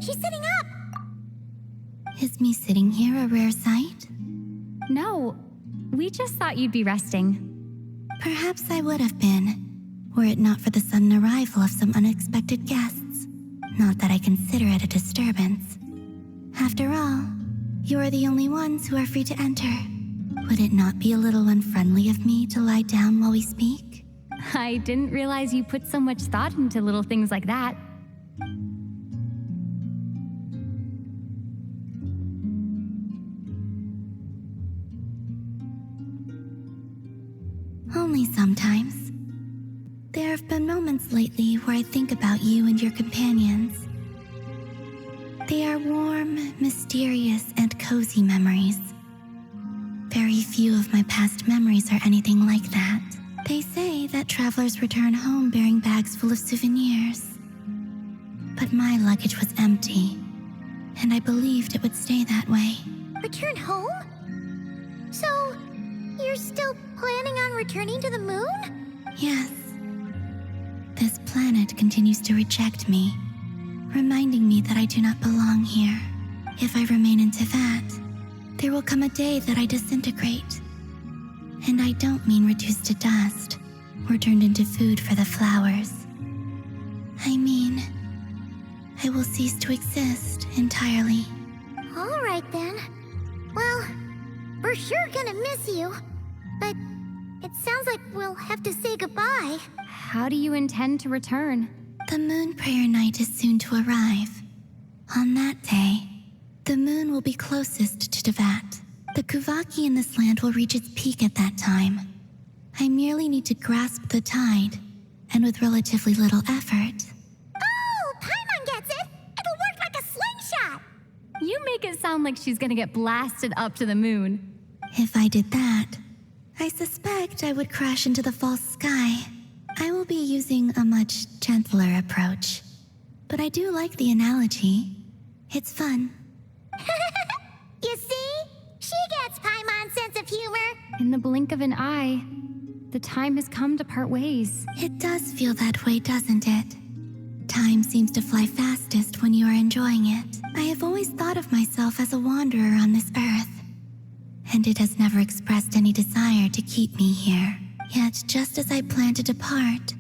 She's sitting up! Is me sitting here a rare sight? No, we just thought you'd be resting. Perhaps I would have been, were it not for the sudden arrival of some unexpected guests. Not that I consider it a disturbance. After all, you are the only ones who are free to enter. Would it not be a little unfriendly of me to lie down while we speak? I didn't realize you put so much thought into little things like that. Only sometimes. There have been moments lately where I think about you and your companions. They are warm, mysterious, and cozy memories. Very few of my past memories are anything like that. They say that travelers return home bearing bags full of souvenirs. But my luggage was empty, and I believed it would stay that way. Return home? So, you're still planning on returning to the moon? Yes. This planet continues to reject me, reminding me that I do not belong here. If I remain in Teyvat, there will come a day that I disintegrate. And I don't mean reduced to dust or turned into food for the flowers. I mean, I will cease to exist entirely. All right then. Well, we're sure gonna miss you. But it sounds like we'll have to say goodbye. How do you intend to return? The moon prayer night is soon to arrive. On that day, the moon will be closest to Teyvat. The Kuvaki in this land will reach its peak at that time. I merely need to grasp the tide, and with relatively little effort. Oh, Paimon gets it! It'll work like a slingshot! You make it sound like she's gonna get blasted up to the moon. If I did that, I suspect I would crash into the false sky. I will be using a much gentler approach. But I do like the analogy. It's fun. You see? She gets Paimon's sense of humor. In the blink of an eye, the time has come to part ways. It does feel that way, doesn't it? Time seems to fly fastest when you are enjoying it. I have always thought of myself as a wanderer on this earth, and it has never expressed any desire to keep me here. Yet, just as I plan to depart,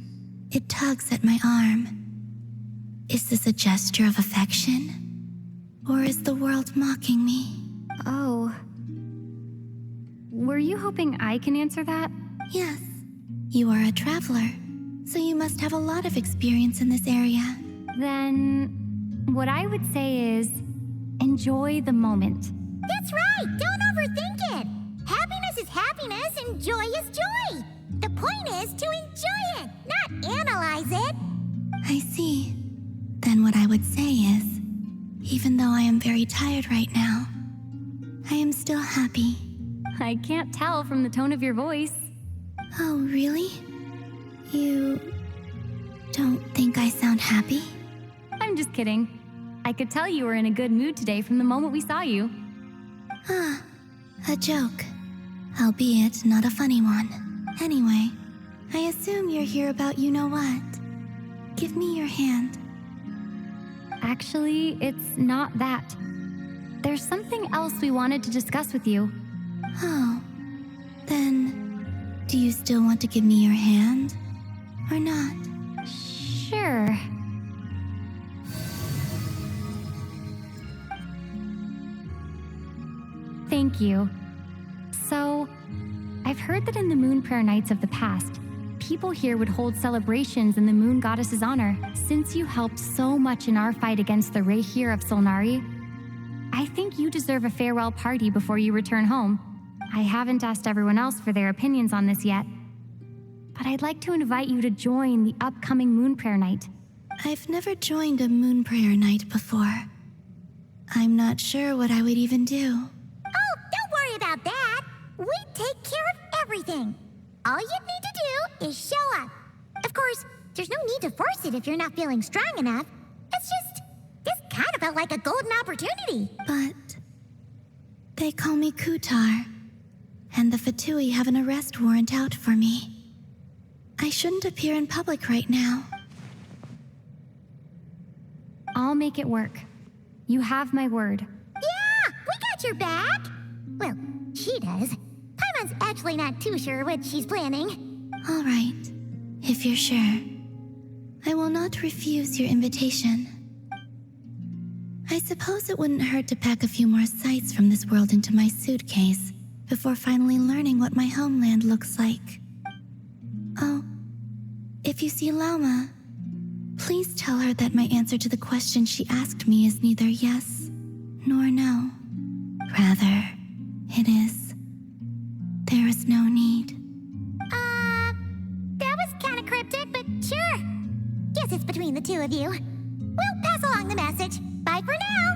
it tugs at my arm. Is this a gesture of affection? Or is the world mocking me? Oh. Were you hoping I can answer that? Yes. You are a traveler, so you must have a lot of experience in this area. Then, what I would say is, enjoy the moment. That's right! Don't overthink it! Happiness is happiness and joy is joy! The point is to enjoy it, not analyze it! I see. Then what I would say is, even though I am very tired right now, I am still happy. I can't tell from the tone of your voice. Oh, really? You don't think I sound happy? I'm just kidding. I could tell you were in a good mood today from the moment we saw you. Ah, a joke. Albeit not a funny one. Anyway, I assume you're here about you-know-what. Give me your hand. Actually, it's not that. There's something else we wanted to discuss with you. Oh, then, do you still want to give me your hand? Or not? Sure. Thank you. So, I've heard that in the moon prayer nights of the past, people here would hold celebrations in the moon goddess's honor. Since you helped so much in our fight against the Rehir of Solnari, I think you deserve a farewell party before you return home. I haven't asked everyone else for their opinions on this yet, but I'd like to invite you to join the upcoming moon prayer night. I've never joined a moon prayer night before. I'm not sure what I would even do. Oh, don't worry about that! We take care of everything! All you need to do is show up. Of course, there's no need to force it if you're not feeling strong enough. It's just, this kind of felt like a golden opportunity. But they call me Kutar, and the Fatui have an arrest warrant out for me. I shouldn't appear in public right now. I'll make it work. You have my word. Yeah, we got your back. Well, she does. Paimon's actually not too sure what she's planning. All right, if you're sure. I will not refuse your invitation. I suppose it wouldn't hurt to pack a few more sights from this world into my suitcase before finally learning what my homeland looks like. Oh, if you see Lauma, please tell her that my answer to the question she asked me is neither yes nor no. Rather, it is, there is no need. That was kind of cryptic, but sure. Guess it's between the two of you. We'll pass along the message. Bye for now.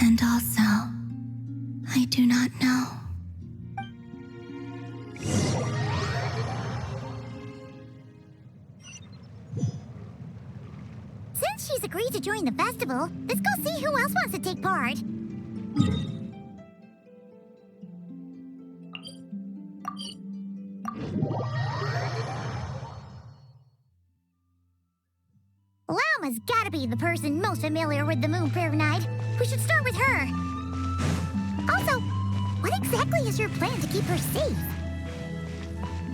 And also, I do not know. Since she's agreed to join the festival, let's go see who else wants to take part. Lauma's gotta be the person most familiar with the Moon Prayer Night. We should start with her. Also, what exactly is your plan to keep her safe?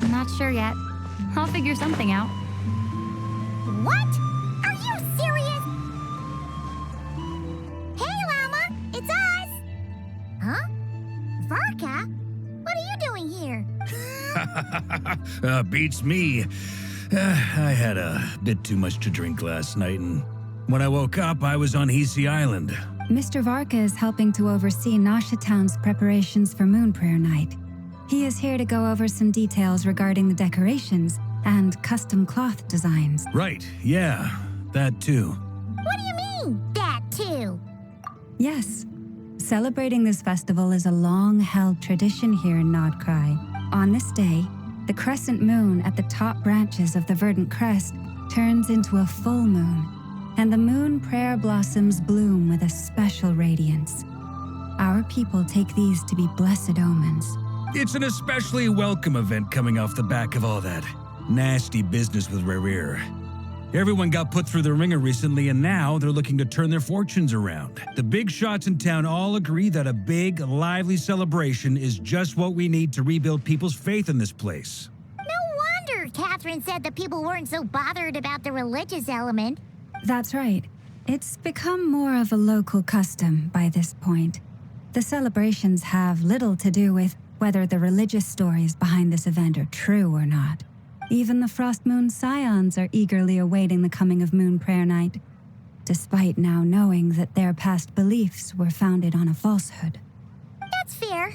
I'm not sure yet. I'll figure something out. What? Are you serious? Hey, Lauma, it's us! Huh? Varka? What are you doing here? Beats me. I had a bit too much to drink last night, and when I woke up, I was on Hisi Island. Mr. Varka is helping to oversee Nasha Town's preparations for Moon Prayer Night. He is here to go over some details regarding the decorations and custom cloth designs. Right, yeah, that too. What do you mean, that too? Yes, celebrating this festival is a long-held tradition here in Nod-krai. On this day, the crescent moon at the top branches of the verdant crest turns into a full moon, and the moon prayer blossoms bloom with a special radiance. Our people take these to be blessed omens. It's an especially welcome event coming off the back of all that nasty business with Rare. Everyone got put through the ringer recently, and now they're looking to turn their fortunes around. The big shots in town all agree that a big, lively celebration is just what we need to rebuild people's faith in this place. No wonder Catherine said that people weren't so bothered about the religious element. That's right. It's become more of a local custom by this point. The celebrations have little to do with whether the religious stories behind this event are true or not. Even the Frost Moon Scions are eagerly awaiting the coming of Moon Prayer Night, despite now knowing that their past beliefs were founded on a falsehood. That's fair.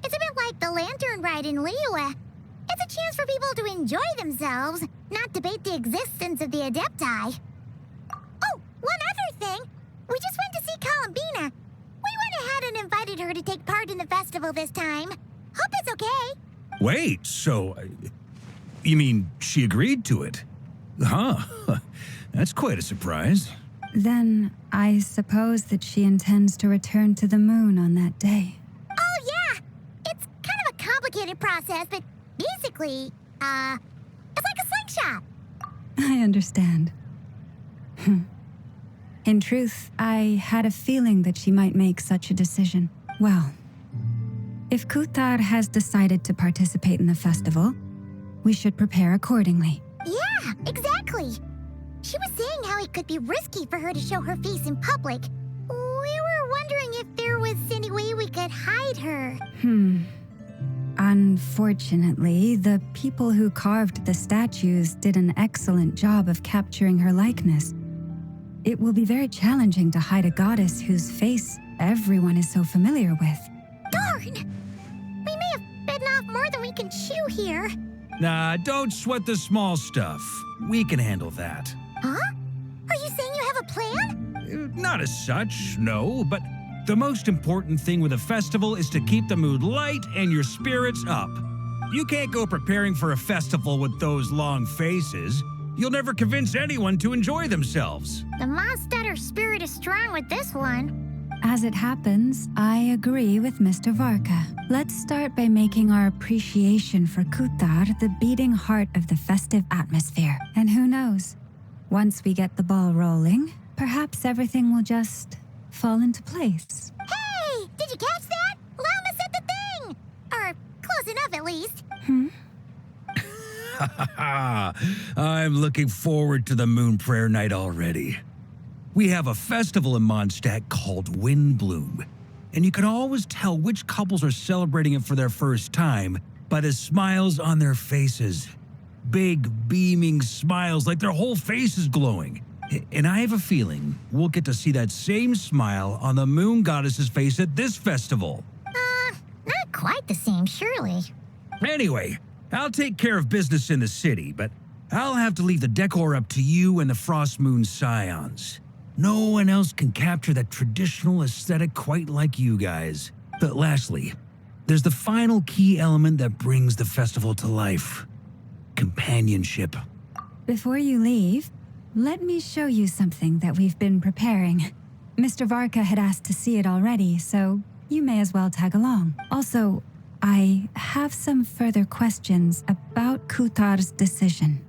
It's a bit like the Lantern Ride in Liyue. It's a chance for people to enjoy themselves, not debate the existence of the Adepti. Oh, one other thing. We just went to see Columbina. We went ahead and invited her to take part in the festival this time. Hope it's okay. Wait, so... you mean she agreed to it? Huh. That's quite a surprise. Then I suppose that she intends to return to the moon on that day. Oh, yeah. It's kind of a complicated process, but basically, it's like a slingshot. I understand. In truth, I had a feeling that she might make such a decision. Well, if Kuthar has decided to participate in the festival, we should prepare accordingly. Yeah, exactly. She was saying how it could be risky for her to show her face in public. We were wondering if there was any way we could hide her. Unfortunately, the people who carved the statues did an excellent job of capturing her likeness. It will be very challenging to hide a goddess whose face everyone is so familiar with. Darn! We may have bitten off more than we can chew here. Nah, don't sweat the small stuff. We can handle that. Huh? Are you saying you have a plan? Not as such, no, but the most important thing with a festival is to keep the mood light and your spirits up. You can't go preparing for a festival with those long faces. You'll never convince anyone to enjoy themselves. The Mondstadter spirit is strong with this one. As it happens, I agree with Mr. Varka. Let's start by making our appreciation for Kutar the beating heart of the festive atmosphere. And who knows? Once we get the ball rolling, perhaps everything will just fall into place. Hey! Did you catch that? Llama said the thing! Or close enough, at least. I'm looking forward to the Moon Prayer Night already. We have a festival in Mondstadt called Windbloom, and you can always tell which couples are celebrating it for their first time by the smiles on their faces. Big, beaming smiles like their whole face is glowing. And I have a feeling we'll get to see that same smile on the Moon Goddess's face at this festival. Not quite the same, surely. Anyway, I'll take care of business in the city, but I'll have to leave the decor up to you and the Frost Moon Scions. No one else can capture that traditional aesthetic quite like you guys. But lastly, there's the final key element that brings the festival to life. Companionship. Before you leave, let me show you something that we've been preparing. Mr. Varka had asked to see it already, so you may as well tag along. Also, I have some further questions about Kutar's decision.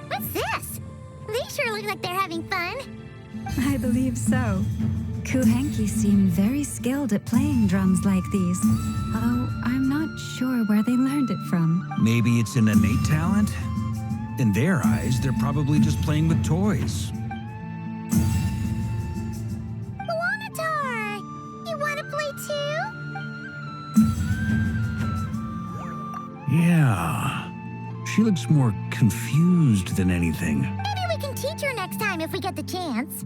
What's this? They sure look like they're having fun. I believe so. Kuhenki seem very skilled at playing drums like these, although I'm not sure where they learned it from. Maybe it's an innate talent? In their eyes, they're probably just playing with toys. Wanatar! You want to play too? Yeah. She looks more confused than anything. Maybe we can teach her next time if we get the chance.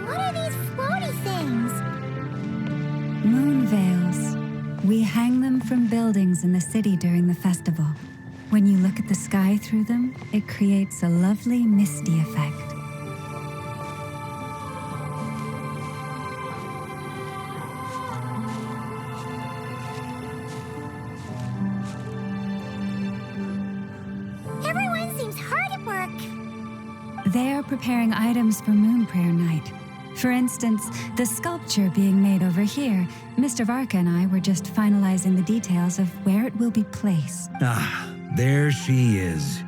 What are these floaty things? Moon veils. We hang them from buildings in the city during the festival. When you look at the sky through them, it creates a lovely misty effect. Everyone seems hard at work. They are preparing items for Moon Prayer Night. For instance, the sculpture being made over here, Mr. Varka and I were just finalizing the details of where it will be placed. Ah, there she is.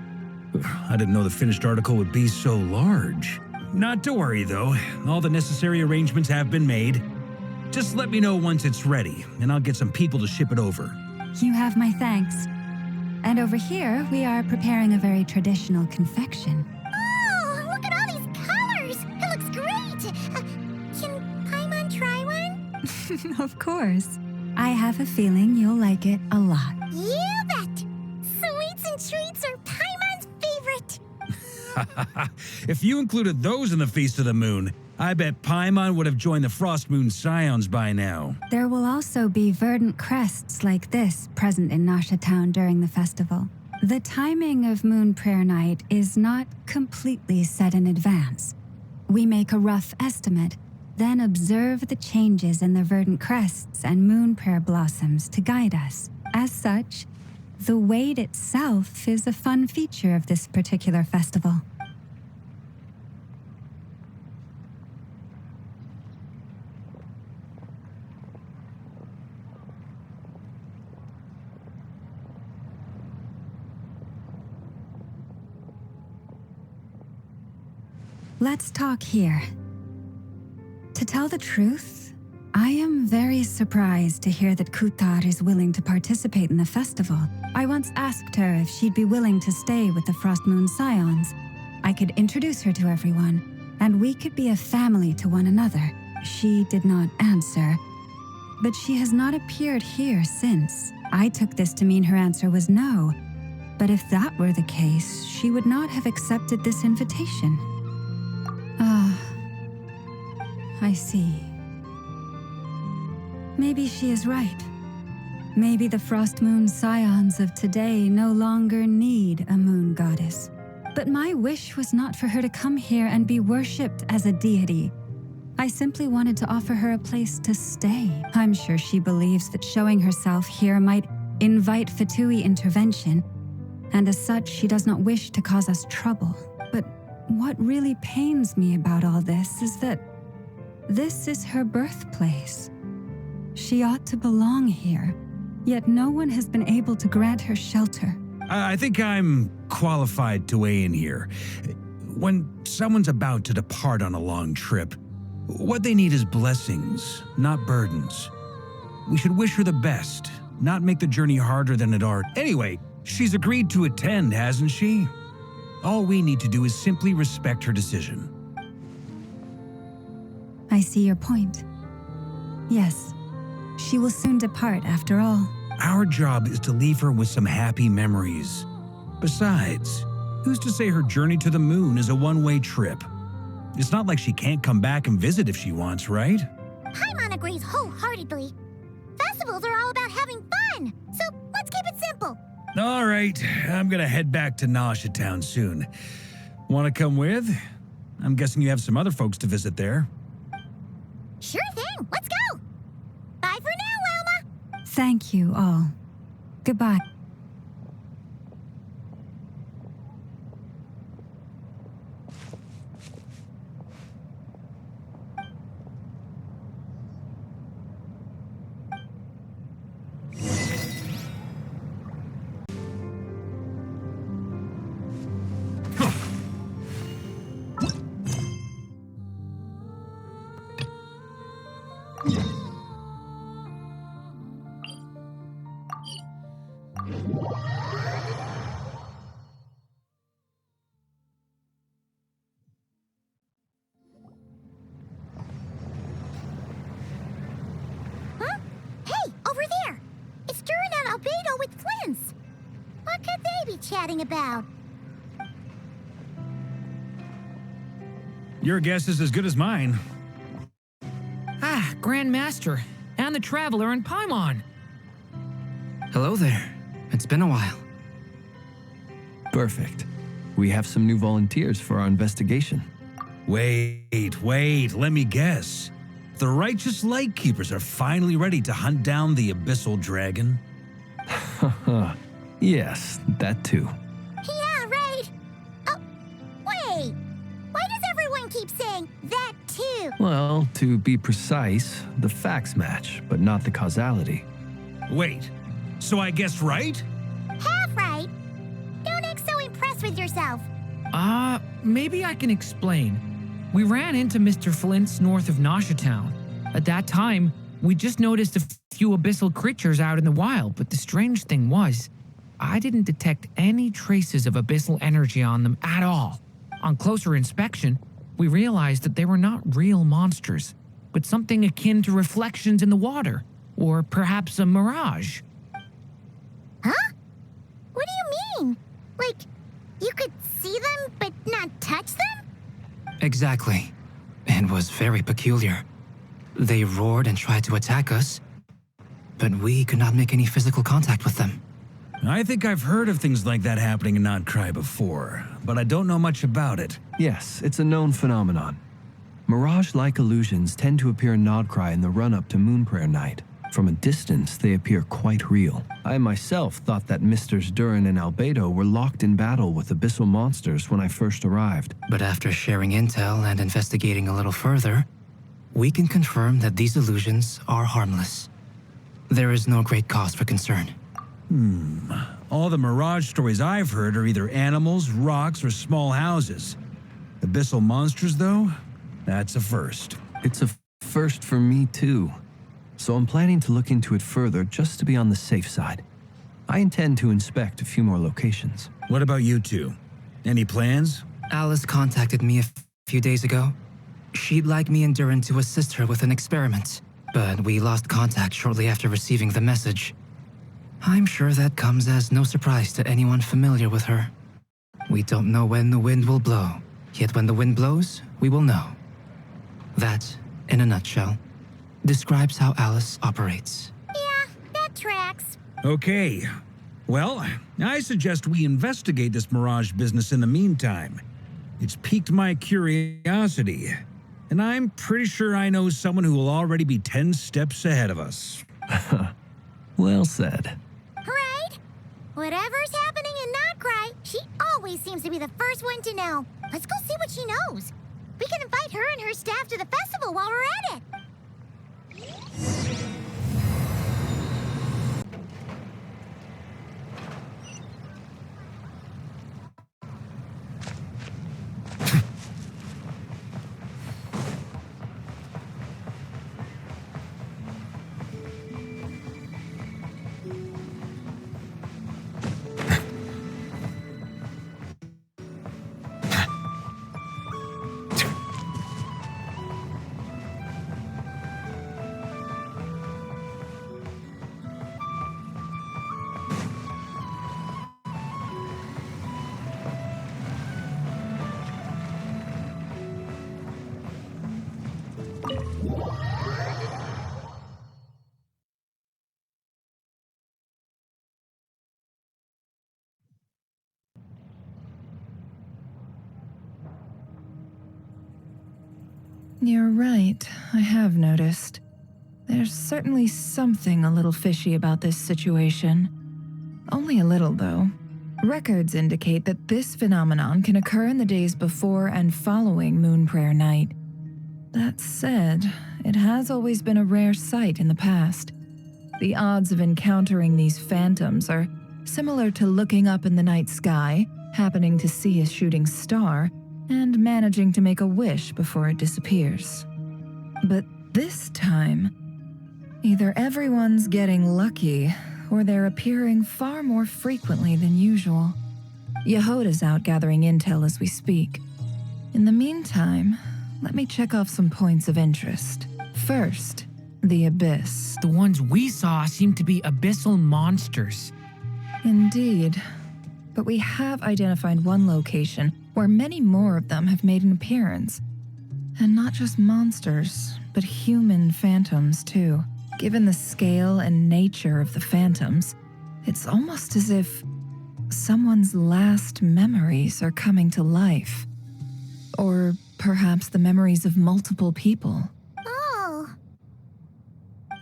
I didn't know the finished article would be so large. Not to worry, though. All the necessary arrangements have been made. Just let me know once it's ready, and I'll get some people to ship it over. You have my thanks. And over here, we are preparing a very traditional confection. Oh, look at all these colors! It looks great! Can Paimon try one? Of course. I have a feeling you'll like it a lot. You bet! Sweets and treats are Paimon's favorite. If you included those in the Feast of the Moon, I bet Paimon would have joined the Frost Moon Scions by now. There will also be verdant crests like this present in Nasha Town during the festival. The timing of Moon Prayer Night is not completely set in advance. We make a rough estimate, then observe the changes in the verdant crests and moon prayer blossoms to guide us. As such, the wait itself is a fun feature of this particular festival. Let's talk here. To tell the truth, I am very surprised to hear that Kutar is willing to participate in the festival. I once asked her if she'd be willing to stay with the Frost Moon Scions. I could introduce her to everyone, and we could be a family to one another. She did not answer, but she has not appeared here since. I took this to mean her answer was no, but if that were the case, she would not have accepted this invitation. I see. Maybe she is right. Maybe the Frost Moon Scions of today no longer need a moon goddess. But my wish was not for her to come here and be worshipped as a deity. I simply wanted to offer her a place to stay. I'm sure she believes that showing herself here might invite Fatui intervention, and as such, she does not wish to cause us trouble. But what really pains me about all this is that this is her birthplace. She ought to belong here, yet no one has been able to grant her shelter. I think I'm qualified to weigh in here. When someone's about to depart on a long trip, what they need is blessings, not burdens. We should wish her the best, not make the journey harder than it are. Anyway, she's agreed to attend, hasn't she? All we need to do is simply respect her decision. I see your point. Yes, she will soon depart after all. Our job is to leave her with some happy memories. Besides, who's to say her journey to the moon is a one-way trip? It's not like she can't come back and visit if she wants, right? Paimon agrees wholeheartedly. Festivals are all about having fun, so let's keep it simple. All right, I'm gonna head back to Nasha Town soon. Want to come with? I'm guessing you have some other folks to visit there. Sure thing, let's go. Bye for now, Elma. Thank you all. Goodbye. What could they be chatting about? Your guess is as good as mine. Ah, Grand Master, and the Traveler and Paimon. Hello there. It's been a while. Perfect. We have some new volunteers for our investigation. Wait, let me guess. The righteous Lightkeepers are finally ready to hunt down the Abyssal Dragon? Yes, that too. Yeah, right. Oh, wait. Why does everyone keep saying that too? Well, to be precise, the facts match, but not the causality. Wait, so I guessed right? Half right. Don't act so impressed with yourself. Maybe I can explain. We ran into Mr. Flint's north of Nasha Town. At that time, we just noticed a few abyssal creatures out in the wild, but the strange thing was, I didn't detect any traces of abyssal energy on them at all. On closer inspection, we realized that they were not real monsters, but something akin to reflections in the water, or perhaps a mirage. Huh? What do you mean? Like, you could see them but not touch them? Exactly. It was very peculiar. They roared and tried to attack us, but we could not make any physical contact with them. I think I've heard of things like that happening in Nod-krai before, but I don't know much about it. Yes, it's a known phenomenon. Mirage-like illusions tend to appear in Nod-krai in the run-up to Moonprayer Night. From a distance, they appear quite real. I myself thought that Misters Durin and Albedo were locked in battle with abyssal monsters when I first arrived. But after sharing intel and investigating a little further, we can confirm that these illusions are harmless. There is no great cause for concern. All the Mirage stories I've heard are either animals, rocks, or small houses. Abyssal monsters, though? That's a first. It's a first for me, too. So I'm planning to look into it further just to be on the safe side. I intend to inspect a few more locations. What about you two? Any plans? Alice contacted me a few days ago. She'd like me and Durin to assist her with an experiment, but we lost contact shortly after receiving the message. I'm sure that comes as no surprise to anyone familiar with her. We don't know when the wind will blow, yet when the wind blows, we will know. That, in a nutshell, describes how Alice operates. Yeah, that tracks. Okay. Well, I suggest we investigate this Mirage business in the meantime. It's piqued my curiosity, and I'm pretty sure I know someone who will already be 10 steps ahead of us. Well said. Right? Whatever's happening in Nod-krai, she always seems to be the first one to know. Let's go see what she knows. We can invite her and her staff to the festival while we're at it. You're right, I have noticed. There's certainly something a little fishy about this situation. Only a little, though. Records indicate that this phenomenon can occur in the days before and following Moon Prayer Night. That said, it has always been a rare sight in the past. The odds of encountering these phantoms are similar to looking up in the night sky, happening to see a shooting star, and managing to make a wish before it disappears. But this time, either everyone's getting lucky, or they're appearing far more frequently than usual. Yehoda's out gathering intel as we speak. In the meantime, let me check off some points of interest. First, the Abyss. The ones we saw seem to be abyssal monsters. Indeed. But we have identified one location where many more of them have made an appearance. And not just monsters, but human phantoms too. Given the scale and nature of the phantoms, it's almost as if someone's last memories are coming to life. Or perhaps the memories of multiple people. Oh.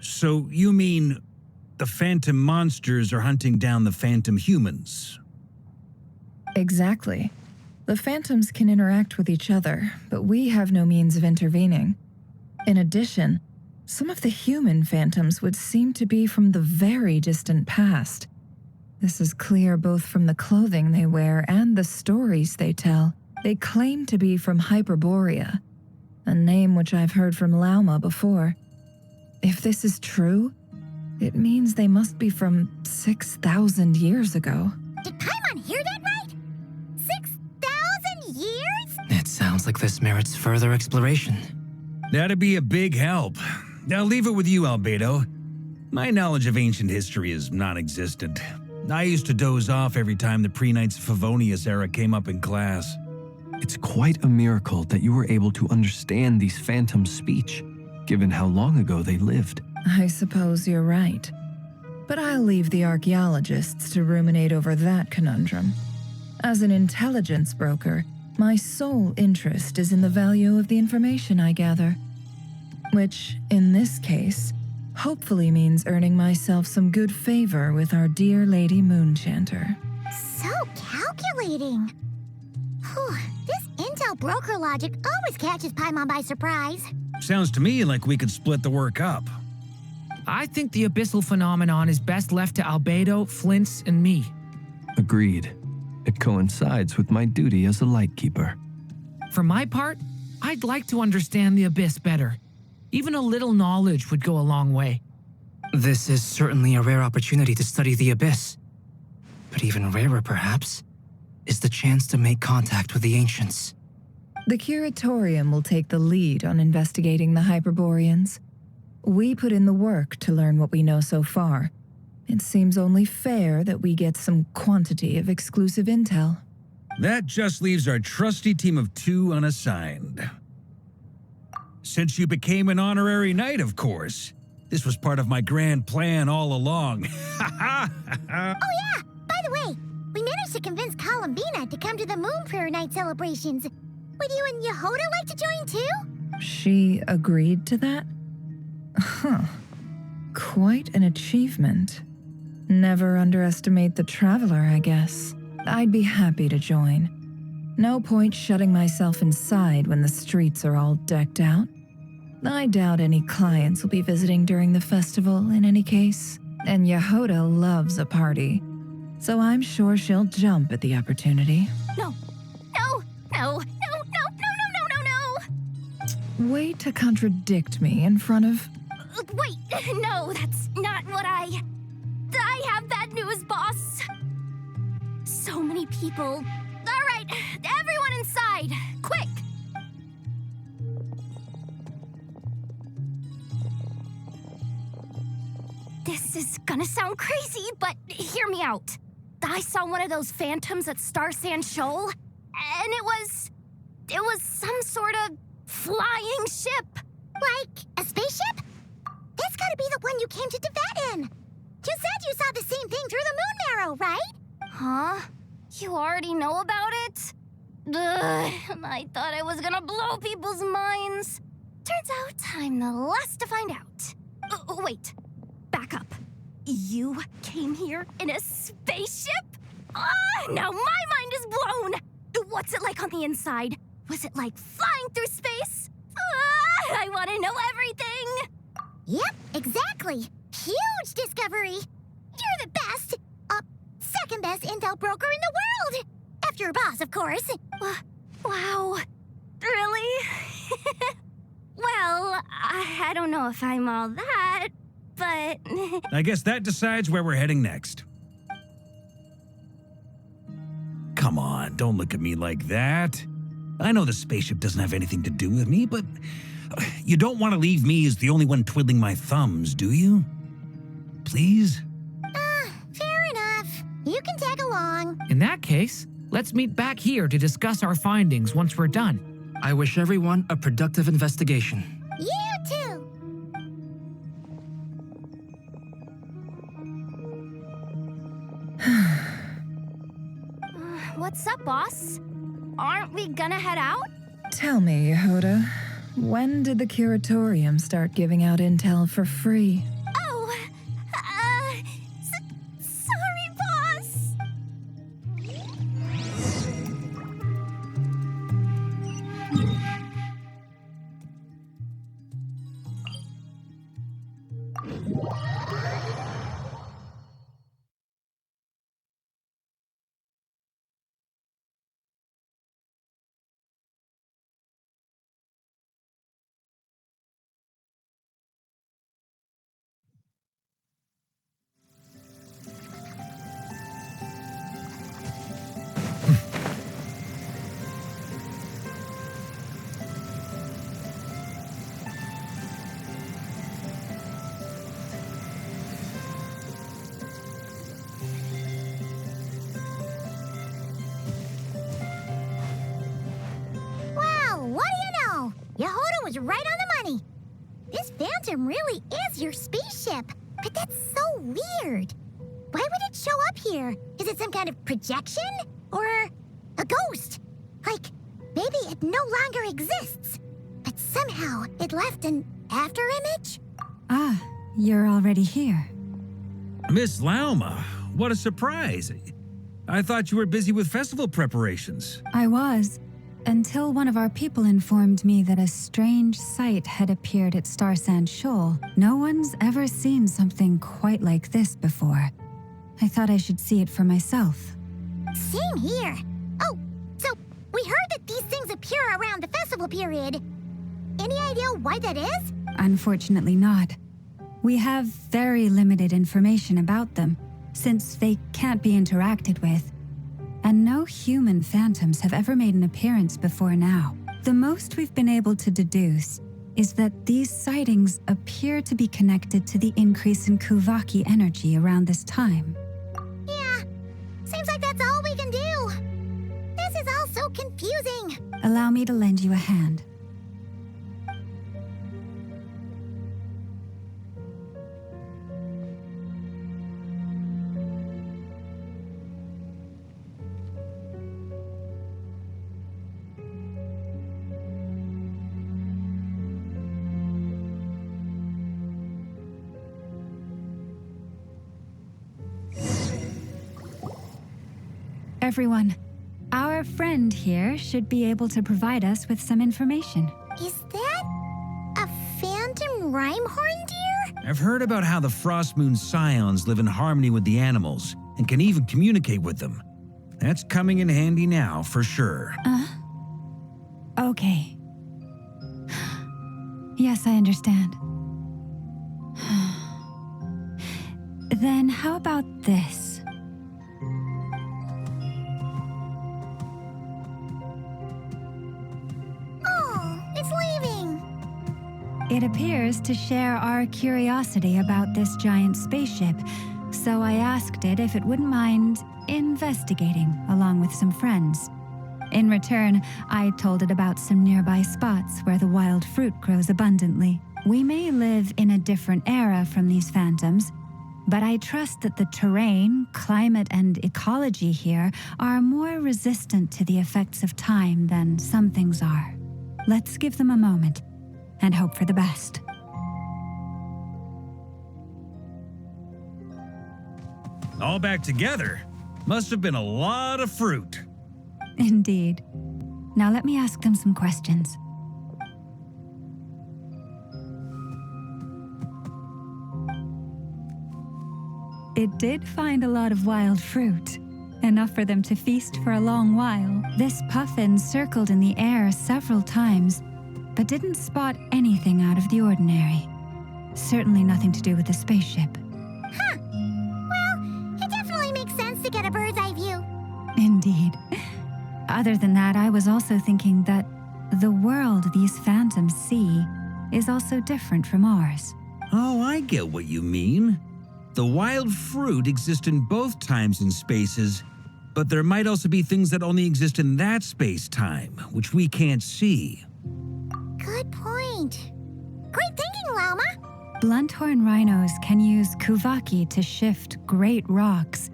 So you mean the phantom monsters are hunting down the phantom humans? Exactly. The phantoms can interact with each other, but we have no means of intervening. In addition, some of the human phantoms would seem to be from the very distant past. This is clear both from the clothing they wear and the stories they tell. They claim to be from Hyperborea, a name which I've heard from Lauma before. If this is true, it means they must be from 6,000 years ago. Did Paimon hear that right? 6,000 years? It sounds like this merits further exploration. That'd be a big help. I'll leave it with you, Albedo. My knowledge of ancient history is non-existent. I used to doze off every time the pre-Knights of Favonius era came up in class. It's quite a miracle that you were able to understand these phantoms' speech, given how long ago they lived. I suppose you're right. But I'll leave the archaeologists to ruminate over that conundrum. As an intelligence broker, my sole interest is in the value of the information I gather. Which, in this case, hopefully means earning myself some good favor with our dear Lady Moonchanter. So calculating. Whew, this intel broker logic always catches Paimon by surprise. Sounds to me like we could split the work up. I think the abyssal phenomenon is best left to Albedo, Flints, and me. Agreed. It coincides with my duty as a lightkeeper. For my part, I'd like to understand the abyss better. Even a little knowledge would go a long way. This is certainly a rare opportunity to study the Abyss. But even rarer, perhaps, is the chance to make contact with the Ancients. The Curatorium will take the lead on investigating the Hyperboreans. We put in the work to learn what we know so far. It seems only fair that we get some quantity of exclusive intel. That just leaves our trusty team of 2 unassigned. Since you became an honorary knight, of course. This was part of my grand plan all along. Oh yeah, the way, we managed to convince Columbina to come to the Moon Prayer Night celebrations. Would you and Yehoda like to join too? She agreed to that? Huh. Quite an achievement. Never underestimate the traveler, I guess. I'd be happy to join. No point shutting myself inside when the streets are all decked out. I doubt any clients will be visiting during the festival in any case. And Yehoda loves a party, so I'm sure she'll jump at the opportunity. No. No. No. No. No. No. No. No. No. No. Way to contradict me in front of... Wait. No, that's not what I have bad news, boss. So many people. All right, everyone inside. Quick. This is gonna sound crazy, but hear me out. I saw one of those phantoms at Star Sand Shoal, and it was some sort of flying ship. Like a spaceship? That's gotta be the one you came to Tibet in. You said you saw the same thing through the moon marrow, right? Huh? You already know about it? Ugh, I thought I was gonna blow people's minds. Turns out I'm the last to find out. Wait, back up. You came here in a spaceship? Now my mind is blown. What's it like on the inside? Was it like flying through space? I want to know everything. Yep, exactly. Huge discovery. You're the best. Second best intel broker in the world. After your boss, of course. Wow. Really? Well, I don't know if I'm all that, but... I guess that decides where we're heading next. Come on, don't look at me like that. I know the spaceship doesn't have anything to do with me, but you don't want to leave me as the only one twiddling my thumbs, do you? Please? Fair enough. You can tag along. In that case, let's meet back here to discuss our findings once we're done. I wish everyone a productive investigation. You too. What's up, boss? Aren't we gonna head out? Tell me, Yehoda, when did the curatorium start giving out intel for free? Oh, sorry, boss. Yehoda was right on the money. This Phantom really is your spaceship, but that's so weird. Why would it show up here? Is it some kind of projection? Or a ghost? Like, maybe it no longer exists, but somehow it left an afterimage? Ah, you're already here. Miss Lauma, what a surprise. I thought you were busy with festival preparations. I was, until one of our people informed me that a strange sight had appeared at Star Sand Shoal. No one's ever seen something quite like this before. I thought I should see it for myself. Same here. Oh, so we heard that these things appear around the festival period. Any idea why that is? Unfortunately not. We have very limited information about them, since they can't be interacted with. And no human phantoms have ever made an appearance before now. The most we've been able to deduce is that these sightings appear to be connected to the increase in Kuvaki energy around this time. Yeah, seems like that's all we can do. This is all so confusing. Allow me to lend you a hand. everyone. Our friend here should be able to provide us with some information. Is that a phantom rhyme-horn deer? I've heard about how the Frostmoon scions live in harmony with the animals and can even communicate with them. That's coming in handy now, for sure. Okay. Yes, I understand. Then how about this? Oh, it's leaving. It appears to share our curiosity about this giant spaceship, so I asked it if it wouldn't mind investigating along with some friends. In return, I told it about some nearby spots where the wild fruit grows abundantly. We may live in a different era from these phantoms, but I trust that the terrain, climate, and ecology here are more resistant to the effects of time than some things are. Let's give them a moment and hope for the best. All back together? Must have been a lot of fruit. Indeed. Now let me ask them some questions. It did find a lot of wild fruit, enough for them to feast for a long while. This puffin circled in the air several times, but didn't spot anything out of the ordinary. Certainly nothing to do with the spaceship. Huh. Well, it definitely makes sense to get a bird's eye view. Indeed. Other than that, I was also thinking that the world these phantoms see is also different from ours. Oh, I get what you mean. The wild fruit exist in both times and spaces, but there might also be things that only exist in that space-time, which we can't see. Good point. Great thinking, Llama. Blunthorn rhinos can use kuvaki to shift great rocks,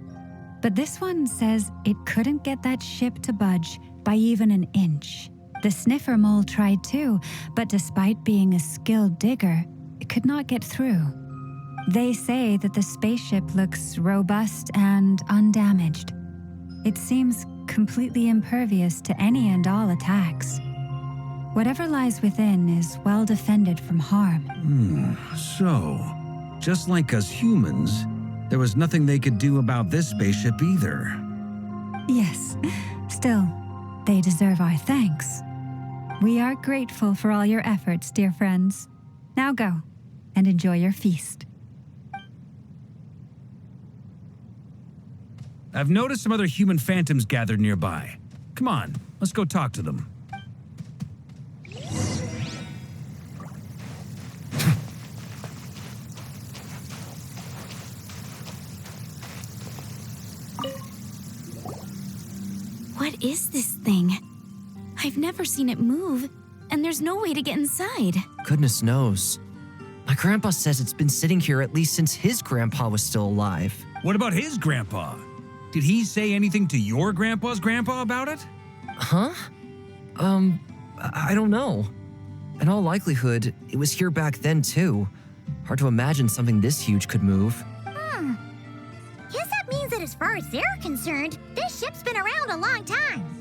but this one says it couldn't get that ship to budge by even an inch. The sniffer mole tried too, but despite being a skilled digger, it could not get through. They say that the spaceship looks robust and undamaged. It seems completely impervious to any and all attacks. Whatever lies within is well defended from harm. So, just like us humans, there was nothing they could do about this spaceship either. Yes, still, they deserve our thanks. We are grateful for all your efforts, dear friends. Now go and enjoy your feast. I've noticed some other human phantoms gathered nearby. Come on, let's go talk to them. What is this thing? I've never seen it move, and there's no way to get inside. Goodness knows. My grandpa says it's been sitting here at least since his grandpa was still alive. What about his grandpa? Did he say anything to your grandpa's grandpa about it? Huh? I don't know. In all likelihood, it was here back then too. Hard to imagine something this huge could move. Guess that means that as far as they're concerned, this ship's been around a long time.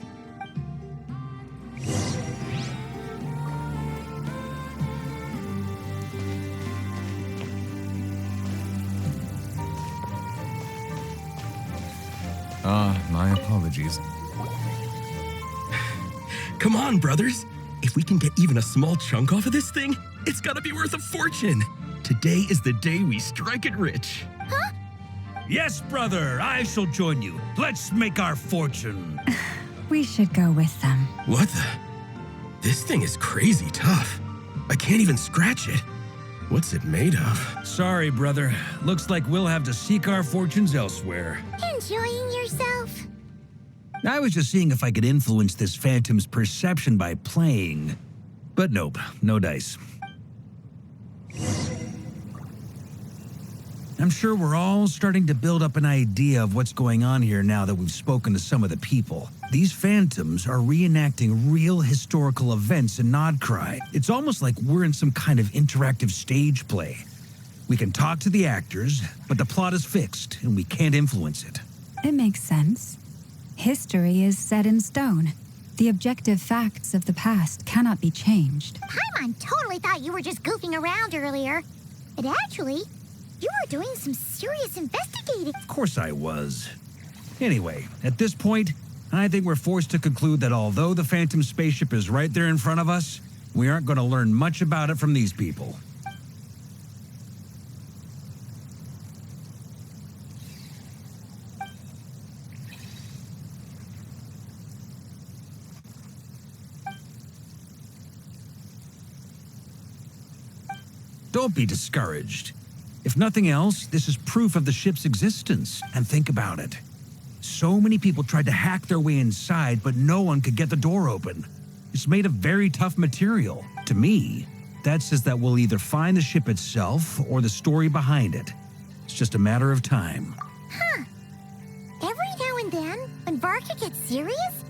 My apologies. Come on, brothers. If we can get even a small chunk off of this thing, it's gotta be worth a fortune. Today is the day we strike it rich. Huh? Yes, brother, I shall join you. Let's make our fortune. We should go with them. What the? This thing is crazy tough. I can't even scratch it. What's it made of? Sorry, brother. Looks like we'll have to seek our fortunes elsewhere. Enjoying yourself? I was just seeing if I could influence this phantom's perception by playing. But nope, no dice. I'm sure we're all starting to build up an idea of what's going on here now that we've spoken to some of the people. These phantoms are reenacting real historical events in Nod-krai. It's almost like we're in some kind of interactive stage play. We can talk to the actors, but the plot is fixed and we can't influence it. It makes sense. History is set in stone. The objective facts of the past cannot be changed. Paimon totally thought you were just goofing around earlier. But actually, you were doing some serious investigating. Of course I was. Anyway, at this point, I think we're forced to conclude that although the Phantom spaceship is right there in front of us, we aren't going to learn much about it from these people. Don't be discouraged. If nothing else, this is proof of the ship's existence. And think about it. So many people tried to hack their way inside, but no one could get the door open. It's made of very tough material. To me, that says that we'll either find the ship itself or the story behind it. It's just a matter of time. Huh. Every now and then, when Varka gets serious,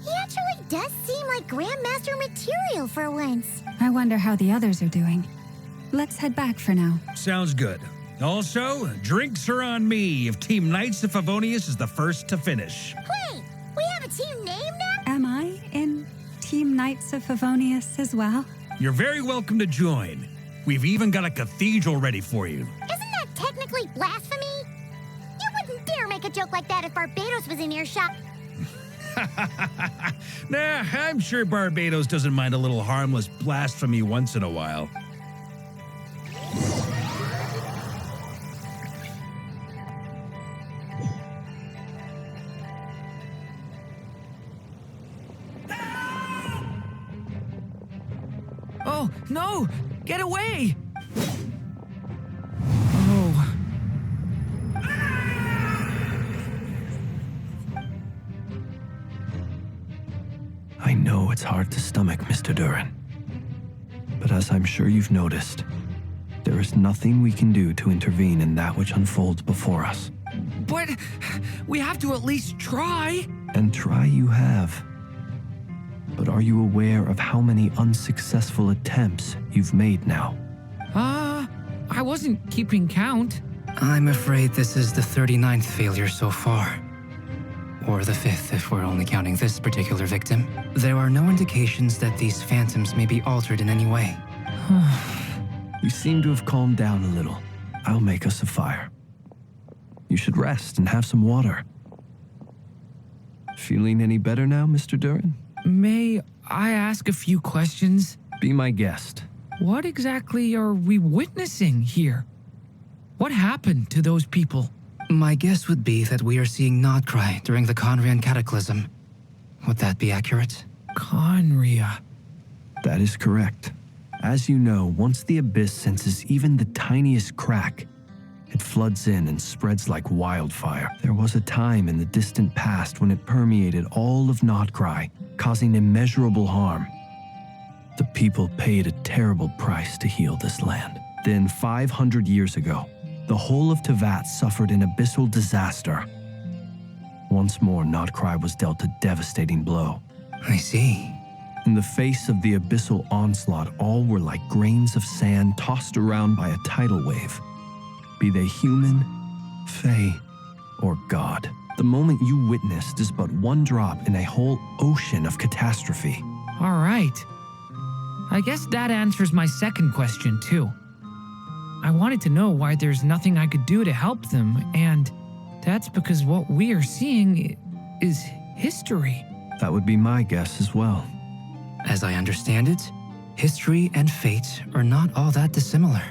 he actually does seem like Grandmaster material for once. I wonder how the others are doing. Let's head back for now. Sounds good. Also, drinks are on me if Team Knights of Favonius is the first to finish. Wait, we have a team name now? Am I in Team Knights of Favonius as well? You're very welcome to join. We've even got a cathedral ready for you. Isn't that technically blasphemy? You wouldn't dare make a joke like that if Barbados was in earshot. Nah, I'm sure Barbados doesn't mind a little harmless blasphemy once in a while. Oh, no! Get away! Oh. I know it's hard to stomach, Mr. Durin. But as I'm sure you've noticed, there is nothing we can do to intervene in that which unfolds before us. But we have to at least try. And try you have. But are you aware of how many unsuccessful attempts you've made now? I wasn't keeping count. I'm afraid this is the 39th failure so far. Or the 5th if we're only counting this particular victim. There are no indications that these phantoms may be altered in any way. You seem to have calmed down a little. I'll make us a fire. You should rest and have some water. Feeling any better now, Mr. Durin? May I ask a few questions? Be my guest. What exactly are we witnessing here? What happened to those people? My guess would be that we are seeing Nod-krai during the Conrian cataclysm. Would that be accurate? Conria. That is correct. As you know, once the abyss senses even the tiniest crack, it floods in and spreads like wildfire. There was a time in the distant past when it permeated all of Nod-krai, causing immeasurable harm. The people paid a terrible price to heal this land. Then 500 years ago, the whole of Teyvat suffered an abyssal disaster. Once more, Nod-krai was dealt a devastating blow. I see. In the face of the abyssal onslaught, all were like grains of sand tossed around by a tidal wave. Be they human, fae, or god. The moment you witnessed is but one drop in a whole ocean of catastrophe. All right. I guess that answers my second question, too. I wanted to know why there's nothing I could do to help them, and that's because what we are seeing is history. That would be my guess as well. As I understand it, history and fate are not all that dissimilar.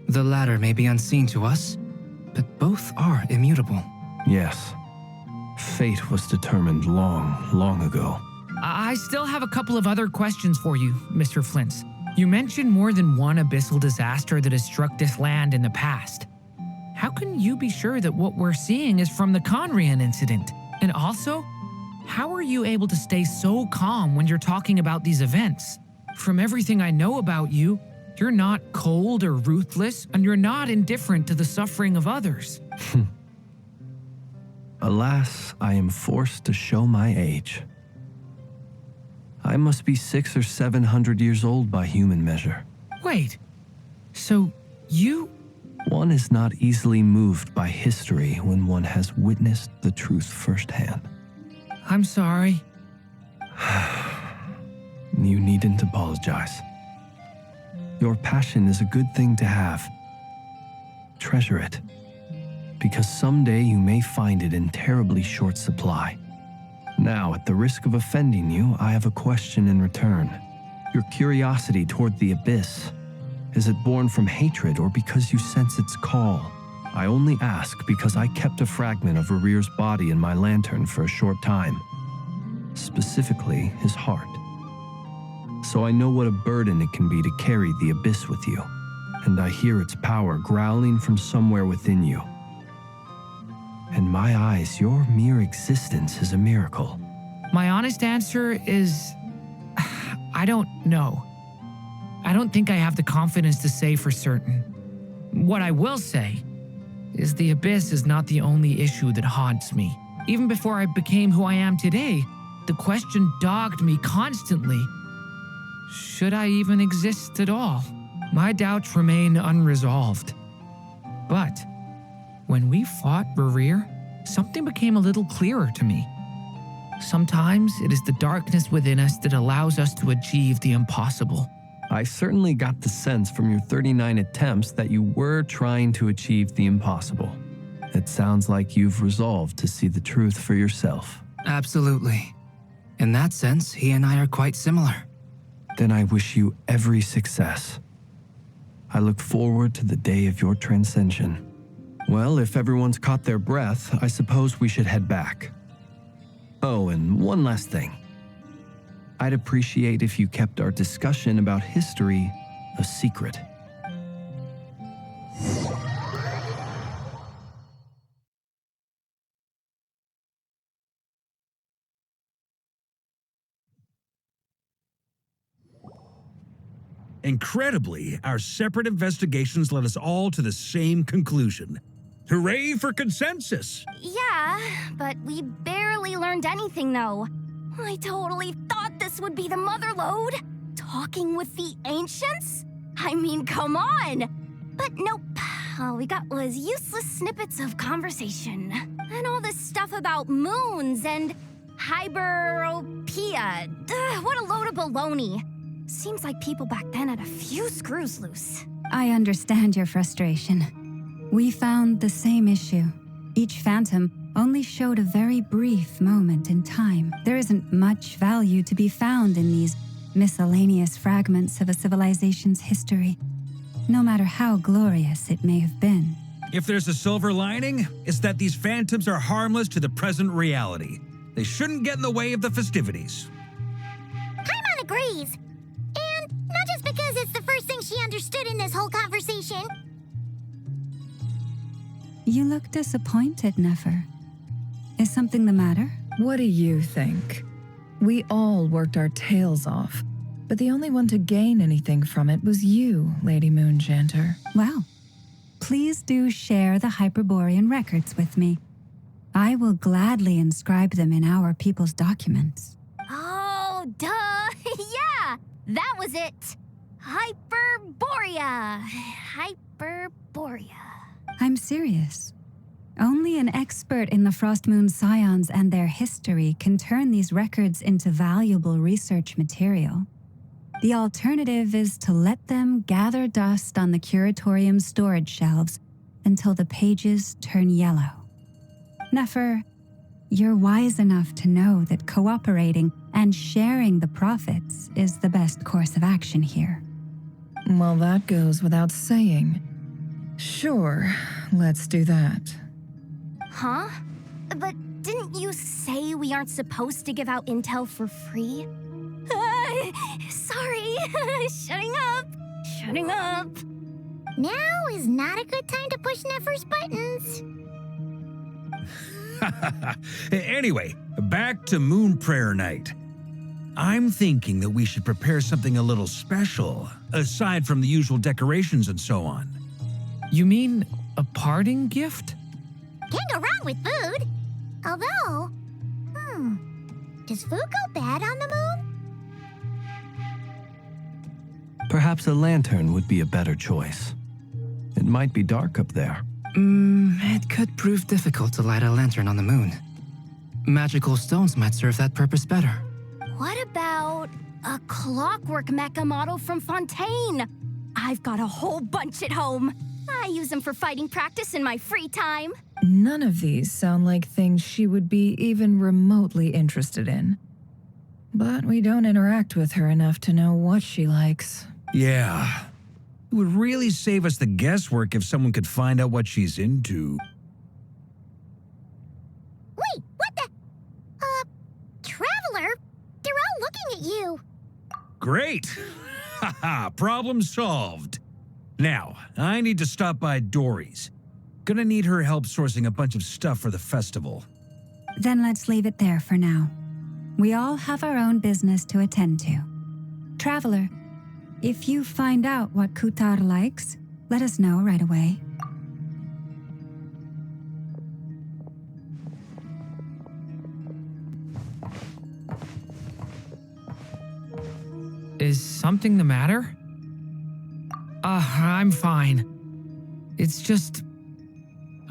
The latter may be unseen to us, but both are immutable. Yes. Fate was determined long, long ago. I still have a couple of other questions for you, Mr. Flint's. You mentioned more than one abyssal disaster that has struck this land in the past. How can you be sure that what we're seeing is from the Conrian incident? And also, how are you able to stay so calm when you're talking about these events? From everything I know about you, you're not cold or ruthless, and you're not indifferent to the suffering of others. Alas, I am forced to show my age. I must be 600 or 700 years old by human measure. Wait, so you... One is not easily moved by history when one has witnessed the truth firsthand. I'm sorry. You needn't apologize. Your passion is a good thing to have. Treasure it, because someday you may find it in terribly short supply. Now, at the risk of offending you, I have a question in return. Your curiosity toward the abyss, is it born from hatred or because you sense its call? I only ask because I kept a fragment of Rerear's body in my lantern for a short time. Specifically, his heart. So I know what a burden it can be to carry the abyss with you, and I hear its power growling from somewhere within you. In my eyes, your mere existence is a miracle. My honest answer is, I don't know. I don't think I have the confidence to say for certain. What I will say is the abyss is not the only issue that haunts me. Even before I became who I am today, the question dogged me constantly. Should I even exist at all? My doubts remain unresolved. But when we fought Rerear, something became a little clearer to me. Sometimes it is the darkness within us that allows us to achieve the impossible. I certainly got the sense from your 39 attempts that you were trying to achieve the impossible. It sounds like you've resolved to see the truth for yourself. Absolutely. In that sense, he and I are quite similar. Then I wish you every success. I look forward to the day of your transcension. Well, if everyone's caught their breath, I suppose we should head back. Oh, and one last thing. I'd appreciate if you kept our discussion about history a secret. Incredibly, our separate investigations led us all to the same conclusion. Hooray for consensus! Yeah, but we barely learned anything, though. I totally thought this would be the mother lode. Talking with the ancients? I mean, come on! But nope. All we got was useless snippets of conversation. And all this stuff about moons and hyperopia. What a load of baloney. Seems like people back then had a few screws loose. I understand your frustration. We found the same issue. Each phantom only showed a very brief moment in time. There isn't much value to be found in these miscellaneous fragments of a civilization's history, no matter how glorious it may have been. If there's a silver lining, it's that these phantoms are harmless to the present reality. They shouldn't get in the way of the festivities. Paimon agrees. And not just because it's the first thing she understood in this whole conversation. You look disappointed, Nefer. Is something the matter? What do you think? We all worked our tails off, but the only one to gain anything from it was you, Lady Moonjanter. Well, please do share the Hyperborean records with me. I will gladly inscribe them in our people's documents. Oh, duh! Yeah! That was it! Hyperborea! Hyperborea. I'm serious. Only an expert in the Frostmoon Scions and their history can turn these records into valuable research material. The alternative is to let them gather dust on the Curatorium's storage shelves until the pages turn yellow. Nefer, you're wise enough to know that cooperating and sharing the profits is the best course of action here. Well, that goes without saying. Sure, let's do that. Huh? But didn't you say we aren't supposed to give out intel for free? Sorry. Shutting up. Shutting up. Now is not a good time to push Nefer's buttons. Anyway, back to Moon Prayer Night. I'm thinking that we should prepare something a little special, aside from the usual decorations and so on. You mean a parting gift? Can't go wrong with food. Although, does food go bad on the moon? Perhaps a lantern would be a better choice. It might be dark up there. It could prove difficult to light a lantern on the moon. Magical stones might serve that purpose better. What about a clockwork mecha model from Fontaine? I've got a whole bunch at home. I use them for fighting practice in my free time. None of these sound like things she would be even remotely interested in. But we don't interact with her enough to know what she likes. Yeah. It would really save us the guesswork if someone could find out what she's into. Wait, what the? Traveler? They're all looking at you. Great! Haha, problem solved. Now, I need to stop by Dory's. Gonna need her help sourcing a bunch of stuff for the festival. Then let's leave it there for now. We all have our own business to attend to. Traveler, if you find out what Kutar likes, let us know right away. Is something the matter? I'm fine. It's just...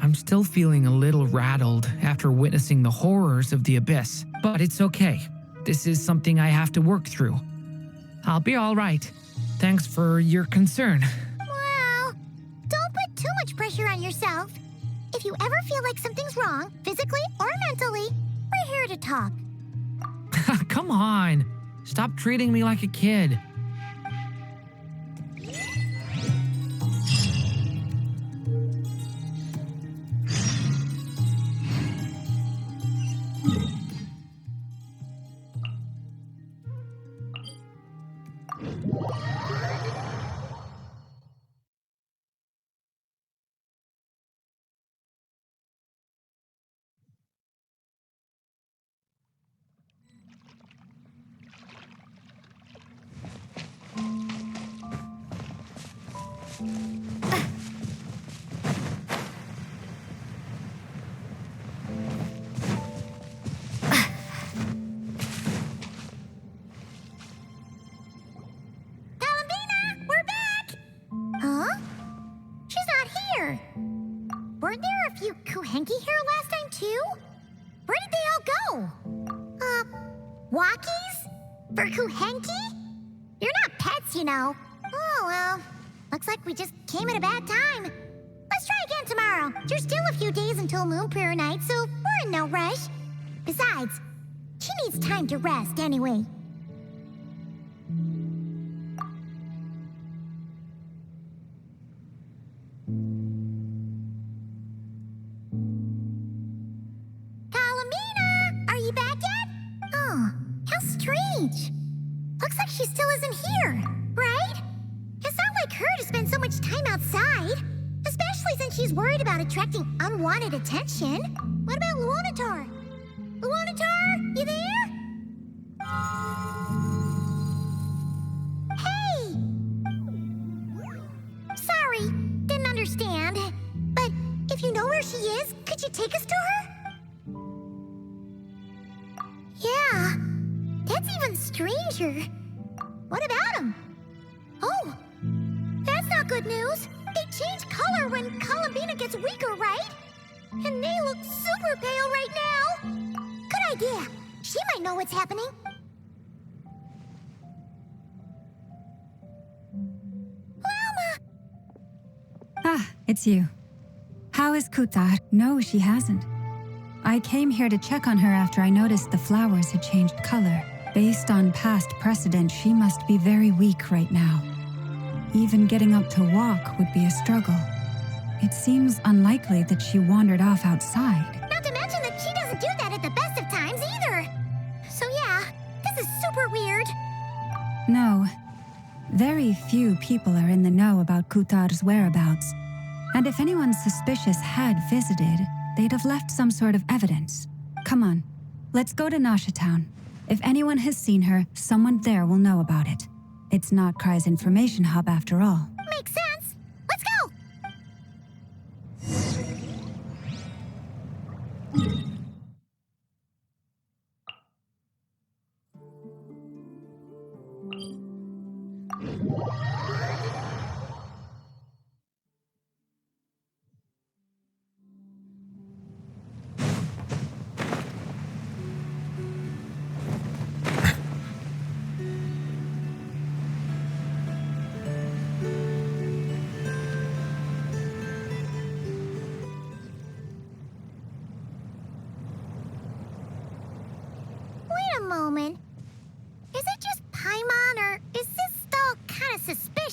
I'm still feeling a little rattled after witnessing the horrors of the Abyss. But it's okay. This is something I have to work through. I'll be all right. Thanks for your concern. Well, don't put too much pressure on yourself. If you ever feel like something's wrong, physically or mentally, we're here to talk. Come on. Stop treating me like a kid. Weren't there a few Kuhenki here last time, too? Where did they all go? Walkies? For Kuhenki? You're not pets, you know. Oh, well. Looks like we just came at a bad time. Let's try again tomorrow. There's still a few days until Moon Prayer Night, so we're in no rush. Besides, she needs time to rest anyway. Looks like she still isn't here, right? It's not like her to spend so much time outside, especially since she's worried about attracting unwanted attention. What about Luonatar? Luonatar, you there? Hey! Sorry, didn't understand. But if you know where she is, could you take us to her? Yeah. That's even stranger. What about them? Oh, that's not good news. They change color when Columbina gets weaker, right? And they look super pale right now. Good idea. She might know what's happening. Llama! Ah, it's you. How is Kutar? No, she hasn't. I came here to check on her after I noticed the flowers had changed color. Based on past precedent, she must be very weak right now. Even getting up to walk would be a struggle. It seems unlikely that she wandered off outside. Not to mention that she doesn't do that at the best of times either. So yeah, this is super weird. No. Very few people are in the know about Kutar's whereabouts. And if anyone suspicious had visited, they'd have left some sort of evidence. Come on, let's go to Nashatown. If anyone has seen her, someone there will know about it. It's Nod-krai's information hub after all. Makes sense. Let's go!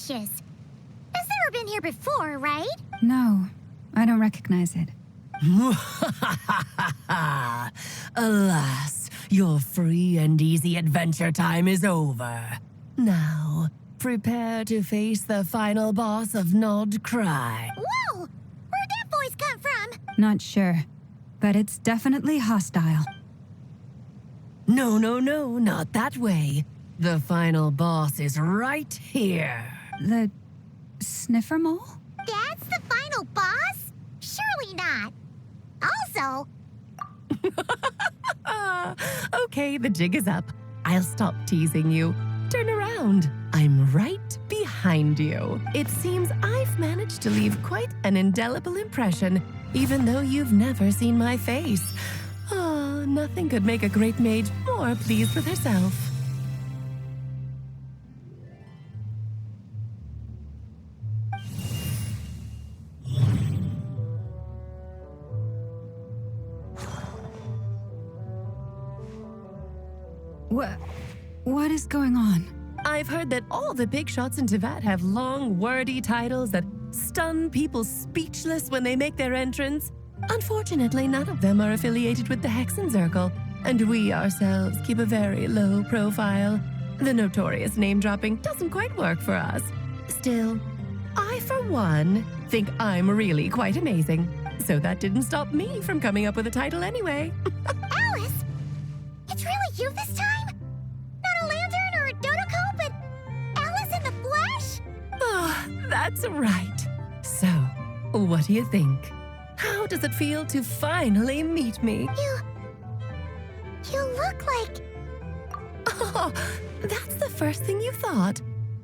suspicious. Has never been here before, right? No, I don't recognize it. Alas, your free and easy adventure time is over. Now, prepare to face the final boss of Nod-krai. Whoa! Where'd that voice come from? Not sure, but it's definitely hostile. No, not that way. The final boss is right here. The sniffer mole? That's the final boss? Surely not. Also, Okay, the jig is up. I'll stop teasing you. Turn around. I'm right behind you. It seems I've managed to leave quite an indelible impression, even though you've never seen my face. Oh, nothing could make a great mage more pleased with herself. What is going on? I've heard that all the big shots in Teyvat have long, wordy titles that stun people speechless when they make their entrance. Unfortunately, none of them are affiliated with the Hexenzirkel, and we ourselves keep a very low profile. The notorious name-dropping doesn't quite work for us. Still, I, for one, think I'm really quite amazing. So that didn't stop me from coming up with a title anyway. Alice? It's really you this time? Not a lantern or a Dodoco, but Alice in the flesh? Oh, that's right. So, what do you think? How does it feel to finally meet me? You look like... Oh, that's the first thing you thought.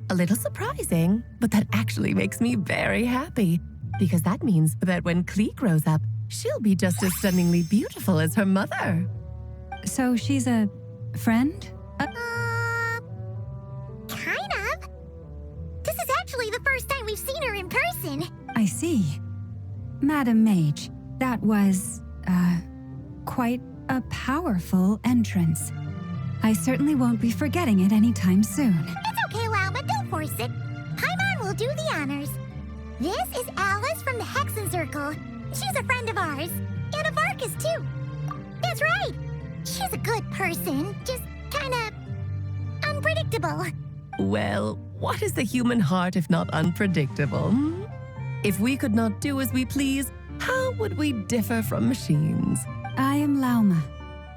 A little surprising, but that actually makes me very happy. Because that means that when Klee grows up, she'll be just as stunningly beautiful as her mother. So she's a friend? Kind of. This is actually the first time we've seen her in person. I see. Madam Mage, that was, quite a powerful entrance. I certainly won't be forgetting it anytime soon. It's okay, Lauma, don't force it. Paimon will do the honors. This is Alice from the Hexenzirkel. She's a friend of ours. And of Arcus, too. That's right. She's a good person, just kinda... unpredictable. Well, what is the human heart if not unpredictable? Hmm? If we could not do as we please, how would we differ from machines? I am Lauma,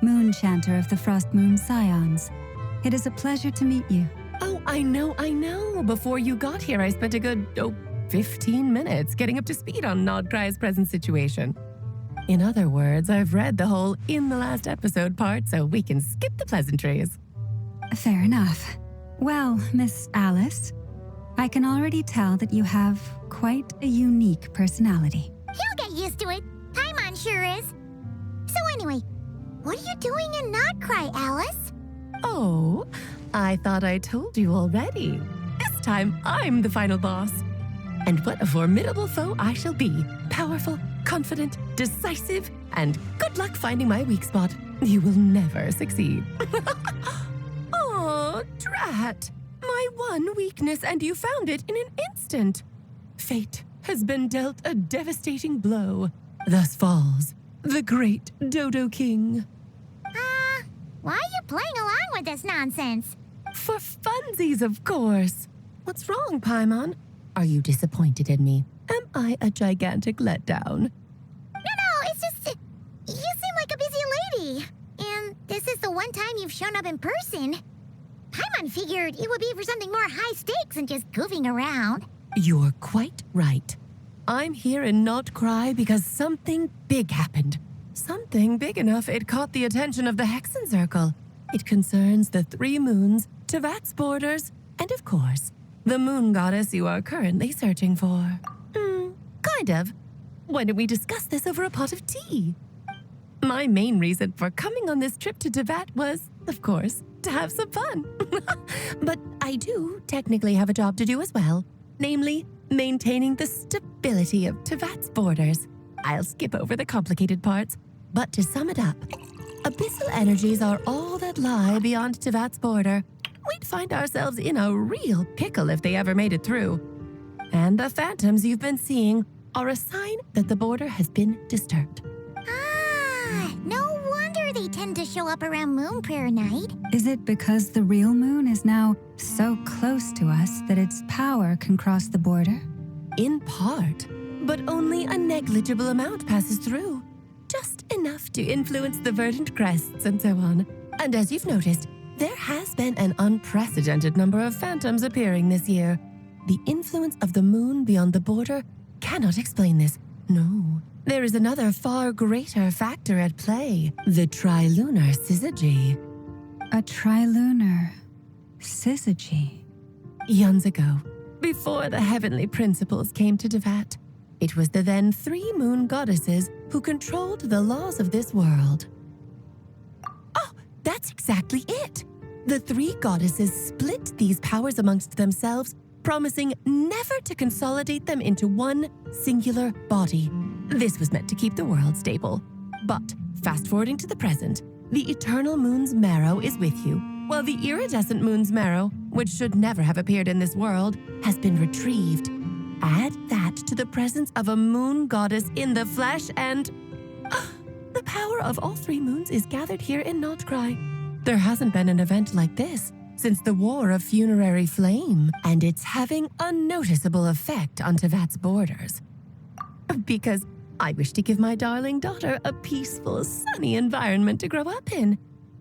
Moon Chanter of the Frost Moon Scions. It is a pleasure to meet you. Oh, I know. Before you got here, I spent a good, 15 minutes getting up to speed on Nod-krai's present situation. In other words, I've read the whole in the last episode part, so we can skip the pleasantries. Fair enough. Well, Miss Alice, I can already tell that you have quite a unique personality. He'll get used to it. Paimon sure is. So anyway, what are you doing in Nod-krai, Alice? Oh, I thought I told you already. This time, I'm the final boss. And what a formidable foe I shall be. Powerful, confident, decisive, and good luck finding my weak spot. You will never succeed. Oh, drat. My one weakness, and you found it in an instant. Fate has been dealt a devastating blow. Thus falls the great Dodo King. Why are you playing along with this nonsense? For funsies, of course. What's wrong, Paimon? Are you disappointed in me? Am I a gigantic letdown? No, it's just... you seem like a busy lady. And this is the one time you've shown up in person. Paimon figured it would be for something more high stakes than just goofing around. You're quite right. I'm here in Nod-krai because something big happened. Something big enough it caught the attention of the Hexenzirkel. It concerns the 3 moons, Teyvat's borders, and of course, the moon goddess you are currently searching for. Kind of. Why don't we discuss this over a pot of tea? My main reason for coming on this trip to Teyvat was, of course, to have some fun. But I do technically have a job to do as well, namely, maintaining the stability of Teyvat's borders. I'll skip over the complicated parts, but to sum it up, abyssal energies are all that lie beyond Teyvat's border. we'd find ourselves in a real pickle if they ever made it through. And the phantoms you've been seeing are a sign that the border has been disturbed. Ah, no wonder they tend to show up around Moon Prayer Night. Is it because the real moon is now so close to us that its power can cross the border? In part, but only a negligible amount passes through. Just enough to influence the verdant crests and so on. And as you've noticed, there has been an unprecedented number of phantoms appearing this year. The influence of the moon beyond the border cannot explain this. No, there is another far greater factor at play, the trilunar syzygy. A trilunar syzygy? Eons ago, before the heavenly principles came to Devat, it was the then 3 moon goddesses who controlled the laws of this world. Oh, that's exactly it! The 3 goddesses split these powers amongst themselves, promising never to consolidate them into one singular body. This was meant to keep the world stable. But, fast-forwarding to the present, the eternal moon's marrow is with you, while the iridescent moon's marrow, which should never have appeared in this world, has been retrieved. Add that to the presence of a moon goddess in the flesh and... the power of all 3 moons is gathered here in Nod-krai. There hasn't been an event like this since the War of Funerary Flame, and it's having a noticeable effect on Tevat's borders. Because I wish to give my darling daughter a peaceful, sunny environment to grow up in.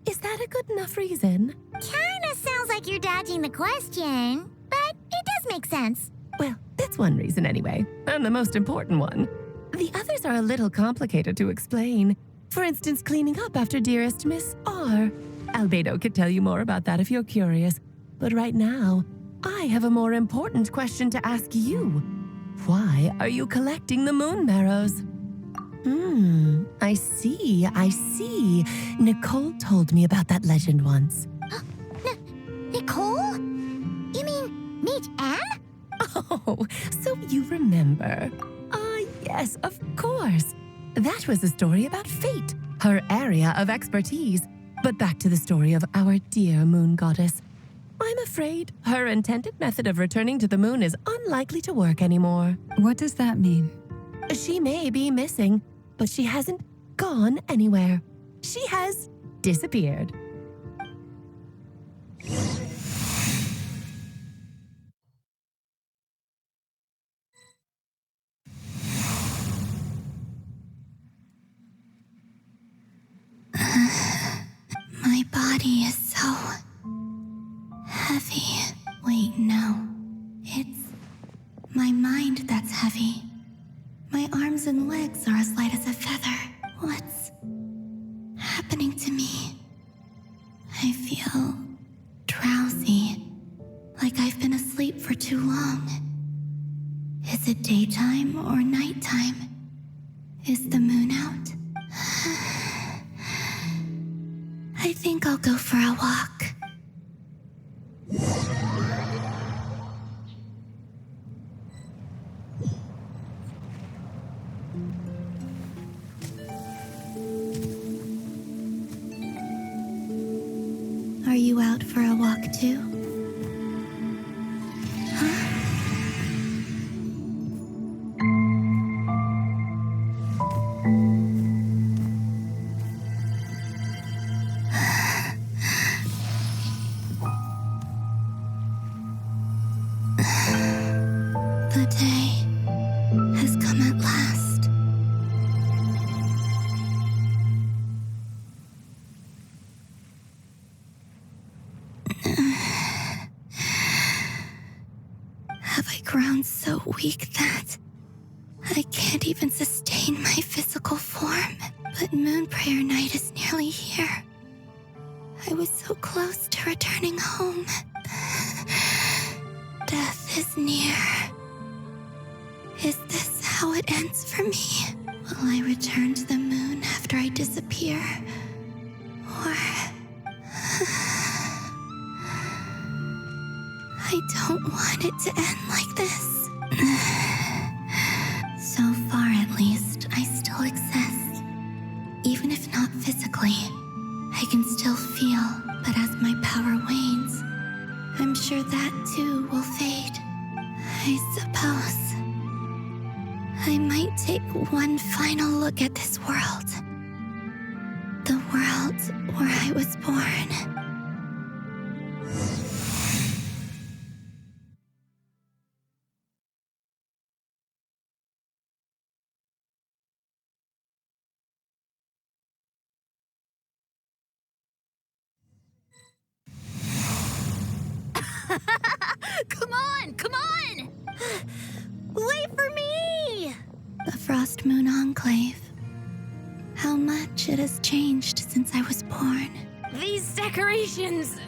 Is that a good enough reason? Kinda sounds like you're dodging the question, but it does make sense. Well, that's one reason anyway, and the most important one. The others are a little complicated to explain. For instance, cleaning up after dearest Miss R. Albedo could tell you more about that if you're curious. But right now, I have a more important question to ask you. Why are you collecting the moon marrows? I see. Nicole told me about that legend once. Nicole? You mean Mage Anne? Oh, so you remember. Yes, of course. That was a story about fate, her area of expertise. But back to the story of our dear moon goddess. I'm afraid her intended method of returning to the moon is unlikely to work anymore. What does that mean? She may be missing, but she hasn't gone anywhere. She has disappeared. My body is so heavy. Wait, no. It's my mind that's heavy. My arms and legs are as light as a feather. What's happening to me? I feel drowsy, like I've been asleep for too long. Is it daytime or nighttime? Is the moon out? I think I'll go for a walk. Are you out for a walk too? The day has come at last. Have I grown so weak that I can't even sustain my physical form? But Moon Prayer Night is nearly here. I was so close to returning home. Death is near. Is this how it ends for me? Will I return to the moon after I disappear? Or... I don't want it to end like this. So far, at least, I still exist. Even if not physically, I can still feel, but as my power wanes, I'm sure that too will fade. I suppose I might take one final look at this world. The world where I was born. Come on, come on! Wait for me! The Frost Moon Enclave. How much it has changed since I was born. These decorations,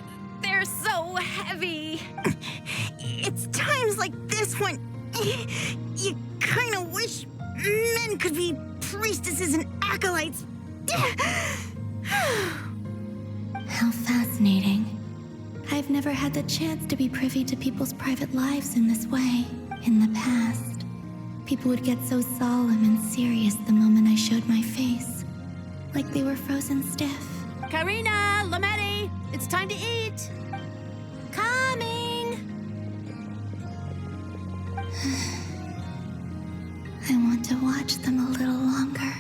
they're so heavy. It's times like this when you kind of wish men could be priestesses and acolytes. How fascinating. I've never had the chance to be privy to people's private lives in this way. In the past, people would get so solemn and serious the moment I showed my face, like they were frozen stiff. Karina, Lametti, it's time to eat. Coming. I want to watch them a little longer.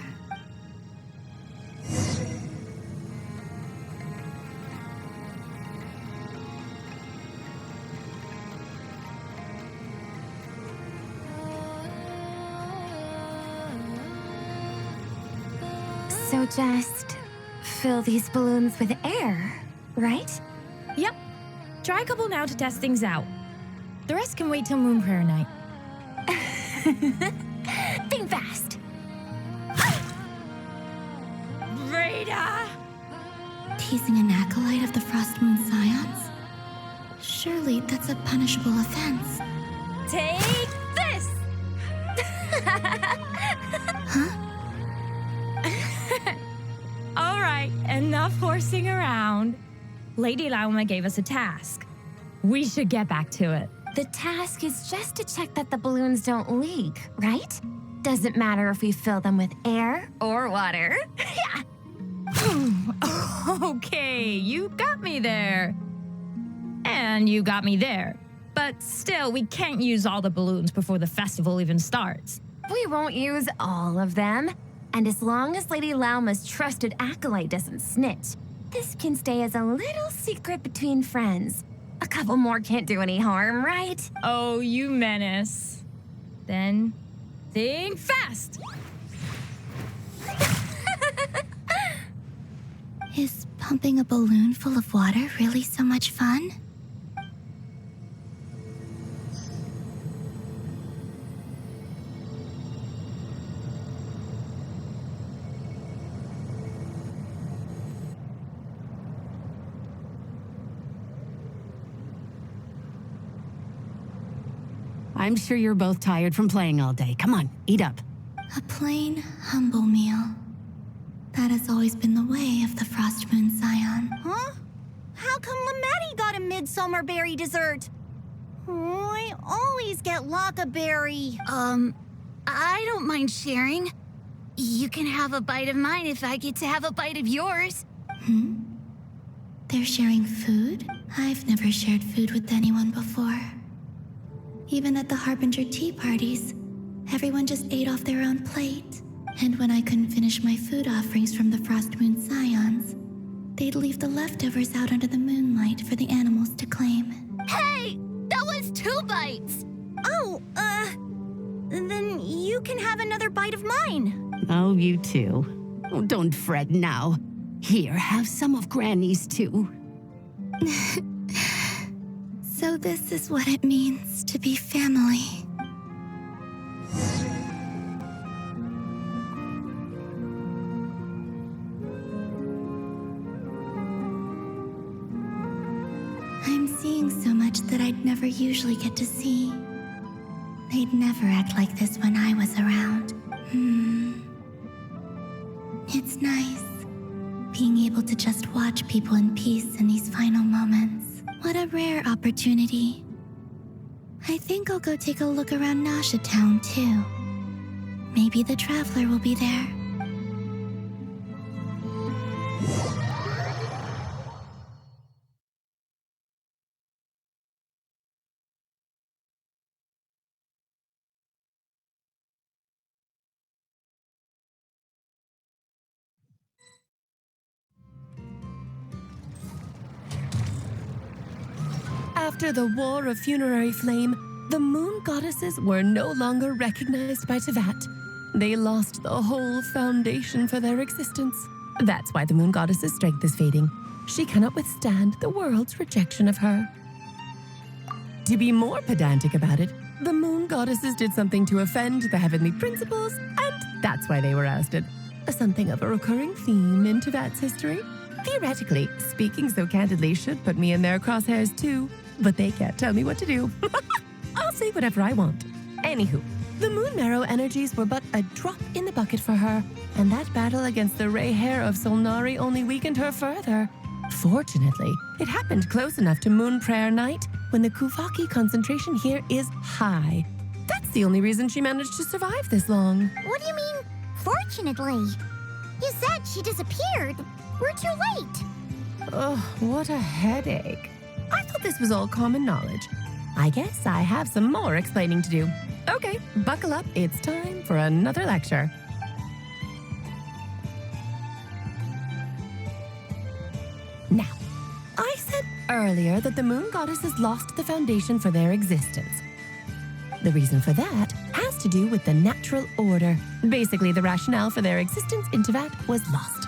So just fill these balloons with air, right? Yep. Try a couple now to test things out. The rest can wait till Moon Prayer Night. Think fast. Rita! Teasing an acolyte of the Frost Moon Scions? Surely that's a punishable offense. Take this! Huh? All right, enough horsing around. Lady Lauma gave us a task. We should get back to it. The task is just to check that the balloons don't leak, right? Doesn't matter if we fill them with air or water. Yeah. Okay, you got me there. And you got me there. But still, we can't use all the balloons before the festival even starts. We won't use all of them. And as long as Lady Lauma's trusted acolyte doesn't snitch, this can stay as a little secret between friends. A couple more can't do any harm, right? Oh, you menace. Then, think fast! Is pumping a balloon full of water really so much fun? I'm sure you're both tired from playing all day. Come on, eat up. A plain, humble meal. That has always been the way of the Frost Moon Scion. Huh? How come Lametti got a midsummer berry dessert? Oh, I always get lockaberry. I don't mind sharing. You can have a bite of mine if I get to have a bite of yours. They're sharing food? I've never shared food with anyone before. Even at the Harbinger tea parties, everyone just ate off their own plate. And when I couldn't finish my food offerings from the Frost Moon Scions, they'd leave the leftovers out under the moonlight for the animals to claim. Hey! That was 2 bites! Oh, then you can have another bite of mine. Oh, you too. Oh, don't fret now. Here, have some of Granny's too. So this is what it means to be family. I'm seeing so much that I'd never usually get to see. They'd never act like this when I was around. It's nice, being able to just watch people in peace in these final moments. What a rare opportunity. I think I'll go take a look around Nasha Town, too. Maybe the Traveler will be there. After the War of Funerary Flame, the moon goddesses were no longer recognized by Tevat. They lost the whole foundation for their existence. That's why the moon goddess's strength is fading. She cannot withstand the world's rejection of her. To be more pedantic about it, the moon goddesses did something to offend the heavenly principles, and that's why they were ousted. Something of a recurring theme in Tevat's history. Theoretically, speaking so candidly should put me in their crosshairs too, but they can't tell me what to do. I'll say whatever I want. Anywho, the moon marrow energies were but a drop in the bucket for her, and that battle against the Ray Hair of Solnari only weakened her further. Fortunately, it happened close enough to Moon Prayer Night when the Kuvaki concentration here is high. That's the only reason she managed to survive this long. What do you mean, fortunately? You said she disappeared. We're too late. Oh, what a headache. I thought this was all common knowledge. I guess I have some more explaining to do. Okay, buckle up. It's time for another lecture. Now, I said earlier that the moon goddesses lost the foundation for their existence. The reason for that has to do with the natural order. Basically, the rationale for their existence in Tevat was lost.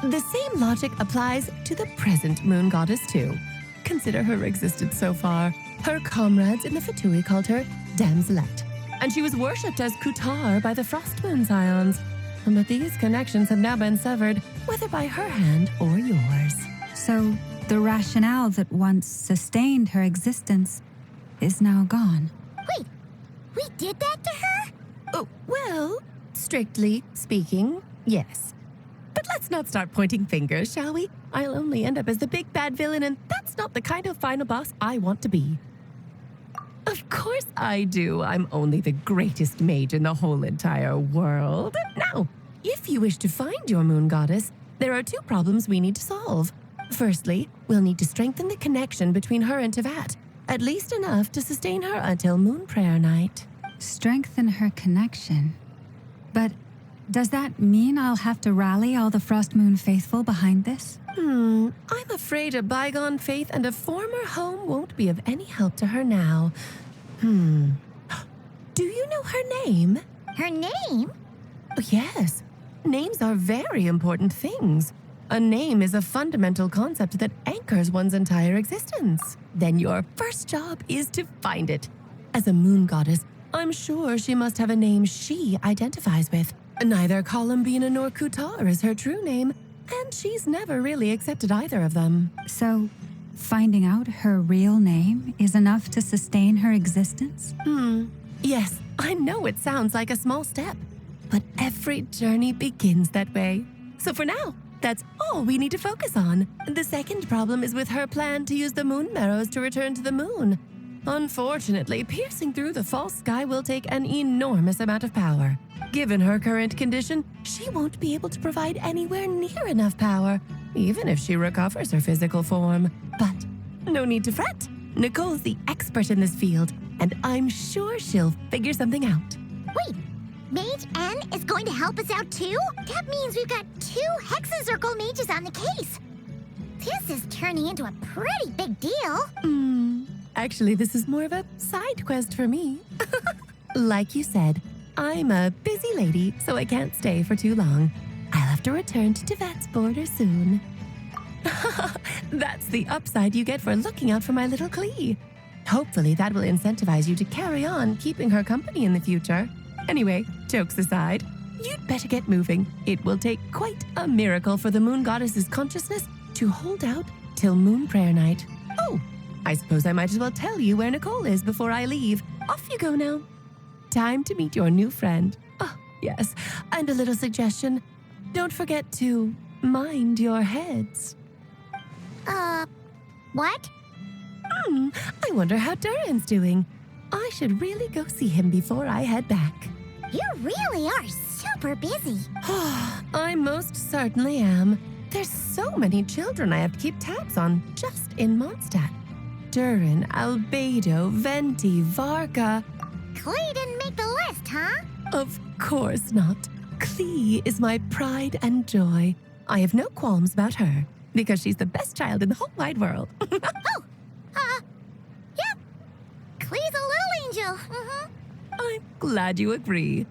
The same logic applies to the present moon goddess too. Consider her existence so far. Her comrades in the Fatui called her Damselette, and she was worshipped as Kutar by the Frost Moon Scions. But these connections have now been severed, whether by her hand or yours. So the rationale that once sustained her existence is now gone. Wait, we did that to her? Oh, well, strictly speaking, yes. But let's not start pointing fingers, shall we? I'll only end up as the big bad villain, and that's not the kind of final boss I want to be. Of course I do. I'm only the greatest mage in the whole entire world. Now, if you wish to find your moon goddess, there are two problems we need to solve. Firstly, we'll need to strengthen the connection between her and Tevat, at least enough to sustain her until Moon Prayer Night. Strengthen her connection? But does that mean I'll have to rally all the Frost Moon faithful behind this? I'm afraid a bygone faith and a former home won't be of any help to her now. Do you know her name? Her name? Yes. Names are very important things. A name is a fundamental concept that anchors one's entire existence. Then your first job is to find it. As a moon goddess, I'm sure she must have a name she identifies with. Neither Columbina nor Kutar is her true name, and she's never really accepted either of them. So, finding out her real name is enough to sustain her existence? Yes, I know it sounds like a small step, but every journey begins that way. So for now, that's all we need to focus on. The second problem is with her plan to use the moon marrows to return to the moon. Unfortunately, piercing through the false sky will take an enormous amount of power. Given her current condition, she won't be able to provide anywhere near enough power, even if she recovers her physical form. But no need to fret. Nicole's the expert in this field, and I'm sure she'll figure something out. Wait, Mage N is going to help us out too? That means we've got 2 Hexencircle mages on the case. This is turning into a pretty big deal. Actually, this is more of a side quest for me. Like you said, I'm a busy lady, so I can't stay for too long. I'll have to return to Tevat's border soon. That's the upside you get for looking out for my little Klee. Hopefully that will incentivize you to carry on keeping her company in the future. Anyway, jokes aside, you'd better get moving. It will take quite a miracle for the moon goddess's consciousness to hold out till Moon Prayer Night. Oh, I suppose I might as well tell you where Nicole is before I leave. Off you go now. Time to meet your new friend. Oh, yes, and a little suggestion. Don't forget to mind your heads. What? I wonder how Durin's doing. I should really go see him before I head back. You really are super busy. I most certainly am. There's so many children I have to keep tabs on just in Mondstadt. Durin, Albedo, Venti, Varka. Klee didn't make the list, huh? Of course not. Klee is my pride and joy. I have no qualms about her, because she's the best child in the whole wide world. I'm glad you agree.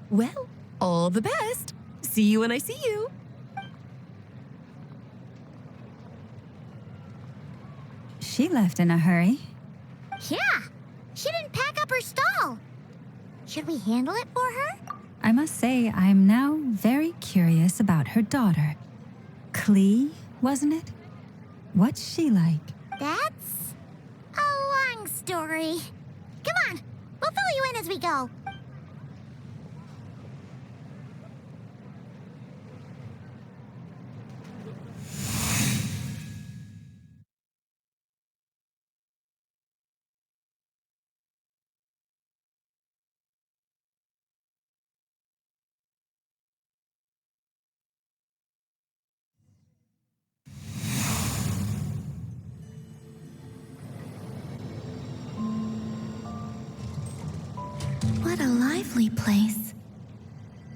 Well, all the best. See you when I see you. She left in a hurry. Yeah, she didn't pack up her stall. Should we handle it for her? I must say, I'm now very curious about her daughter. Klee, wasn't it? What's she like? That's a long story. Come on, we'll fill you in as we go. What a lively place.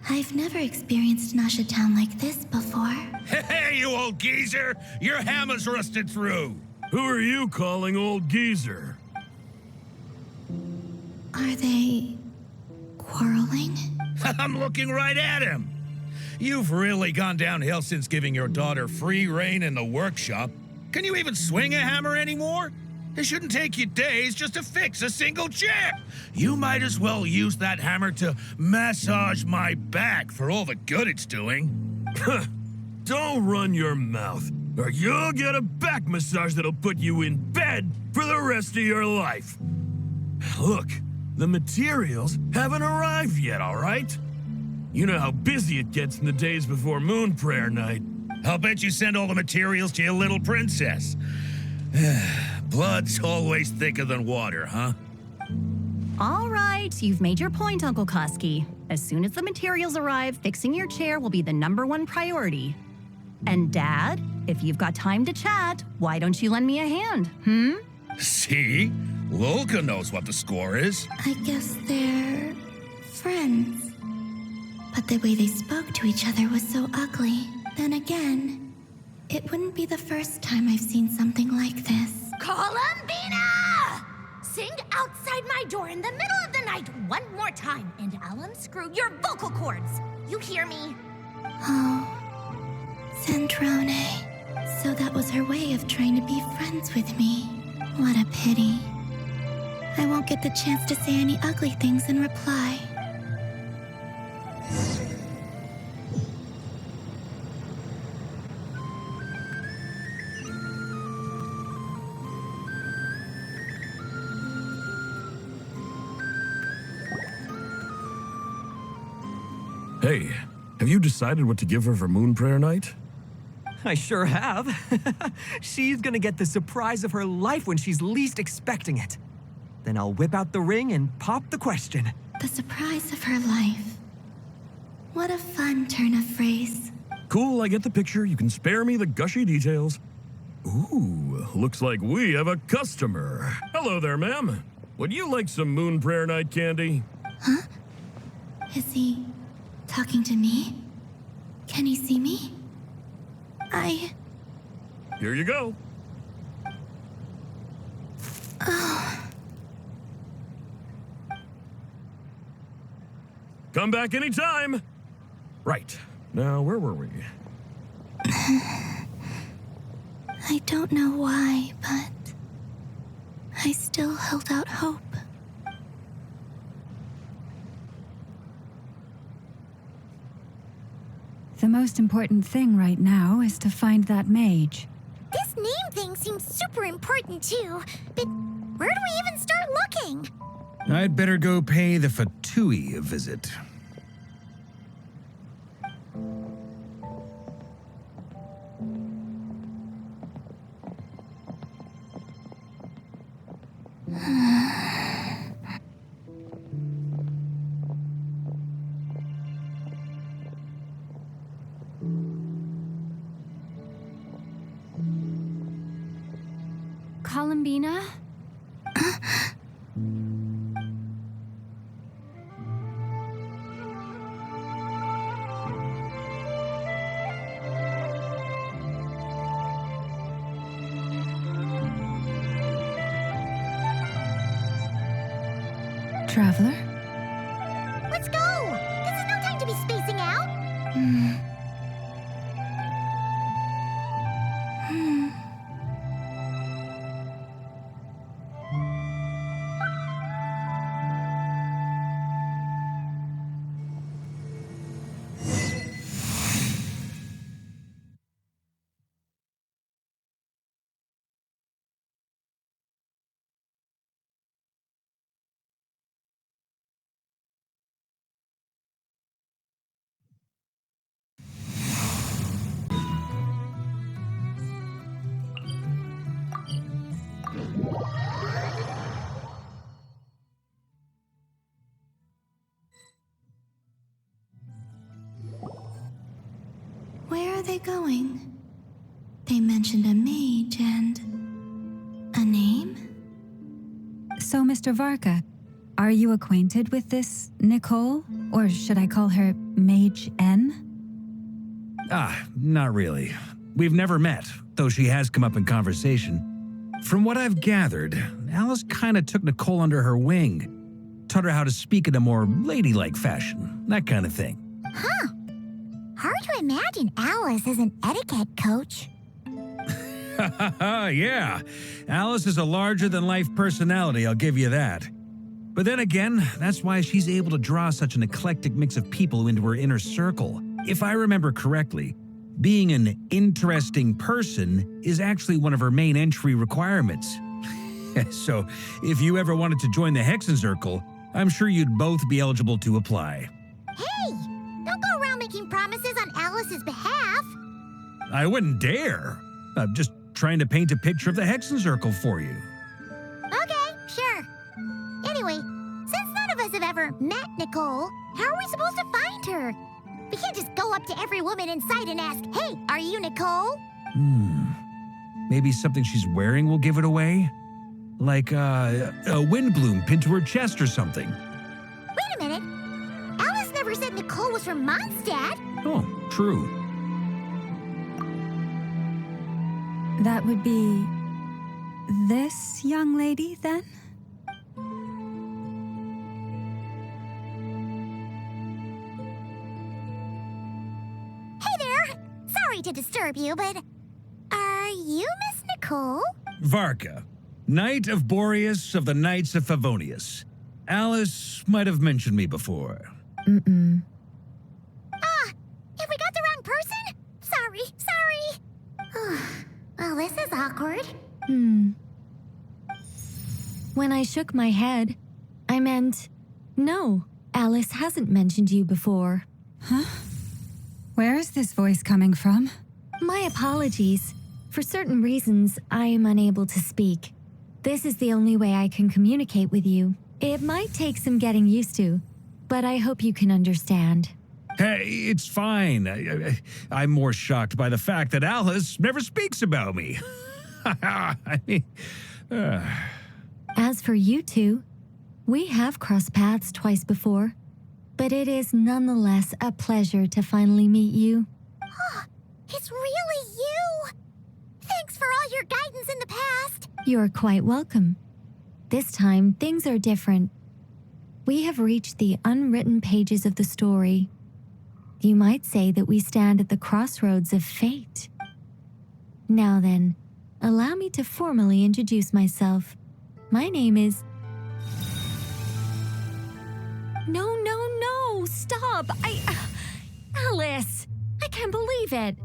I've never experienced Nasha Town like this before. Hey, you old geezer! Your hammer's rusted through! Who are you calling old geezer? Are they quarreling? I'm looking right at him! You've really gone downhill since giving your daughter free rein in the workshop. Can you even swing a hammer anymore? It shouldn't take you days just to fix a single chair. You might as well use that hammer to massage my back for all the good it's doing. Don't run your mouth, or you'll get a back massage that'll put you in bed for the rest of your life. Look, the materials haven't arrived yet, all right? You know how busy it gets in the days before Moon Prayer Night. I'll bet you send all the materials to your little princess. Blood's always thicker than water, huh? All right, you've made your point, Uncle Koski. As soon as the materials arrive, fixing your chair will be the #1 priority. And Dad, if you've got time to chat, why don't you lend me a hand, See? Lolka knows what the score is. I guess they're friends. But the way they spoke to each other was so ugly. Then again, it wouldn't be the first time I've seen something like this. Columbina! Sing outside my door in the middle of the night one more time, and I'll unscrew your vocal cords. You hear me? Oh, Centrone. So that was her way of trying to be friends with me. What a pity. I won't get the chance to say any ugly things in reply. Hey, have you decided what to give her for Moon Prayer Night? I sure have. She's gonna get the surprise of her life when she's least expecting it. Then I'll whip out the ring and pop the question. The surprise of her life. What a fun turn of phrase. Cool, I get the picture. You can spare me the gushy details. Ooh, looks like we have a customer. Hello there, ma'am. Would you like some Moon Prayer Night candy? Huh? Is he talking to me? Can he see me? Here you go. Oh. Come back anytime. Right. Now, where were we? I don't know why, but I still held out hope. The most important thing right now is to find that mage. This name thing seems super important too, but where do we even start looking? I'd better go pay the Fatui a visit. Columbina? traveler? Let's go! This is no time to be spacing out! Where are they going? They mentioned a mage and a name? So, Mr. Varka, are you acquainted with this Nicole? Or should I call her Mage N? Not really. We've never met, though she has come up in conversation. From what I've gathered, Alice kind of took Nicole under her wing, taught her how to speak in a more ladylike fashion, that kind of thing. Huh. Hard to imagine Alice as an etiquette coach. Yeah, Alice is a larger-than-life personality, I'll give you that. But then again, that's why she's able to draw such an eclectic mix of people into her inner circle. If I remember correctly, being an interesting person is actually one of her main entry requirements. So, if you ever wanted to join the Hexencircle, I'm sure you'd both be eligible to apply. Hey! Don't go around making promises on Alice's behalf! I wouldn't dare. I'm just trying to paint a picture of the Hexencircle for you. Okay, sure. Anyway, since none of us have ever met Nicole, how are we supposed to find her? We can't just go up to every woman in sight and ask, "Hey, are you Nicole?" Maybe something she's wearing will give it away? Like a windbloom pinned to her chest or something. Wait a minute. Alice never said Nicole was from Mondstadt. Oh, true. That would be this young lady, then? Hey there! Sorry to disturb you, but are you Miss Nicole? Varka, Knight of Boreas of the Knights of Favonius. Alice might have mentioned me before. Have we got the wrong person? Sorry. Well, this is awkward. When I shook my head, I meant, no, Alice hasn't mentioned you before. Huh? Where is this voice coming from? My apologies. For certain reasons, I am unable to speak. This is the only way I can communicate with you. It might take some getting used to, but I hope you can understand. Hey, it's fine. I'm more shocked by the fact that Alice never speaks about me. I mean, As for you two, we have crossed paths twice before, but it is nonetheless a pleasure to finally meet you. It's really you! Thanks for all your guidance in the past. You're quite welcome. This time, things are different. We have reached the unwritten pages of the story. You might say that we stand at the crossroads of fate. Now then, allow me to formally introduce myself. My name is... No, stop! Alice! I can't believe it!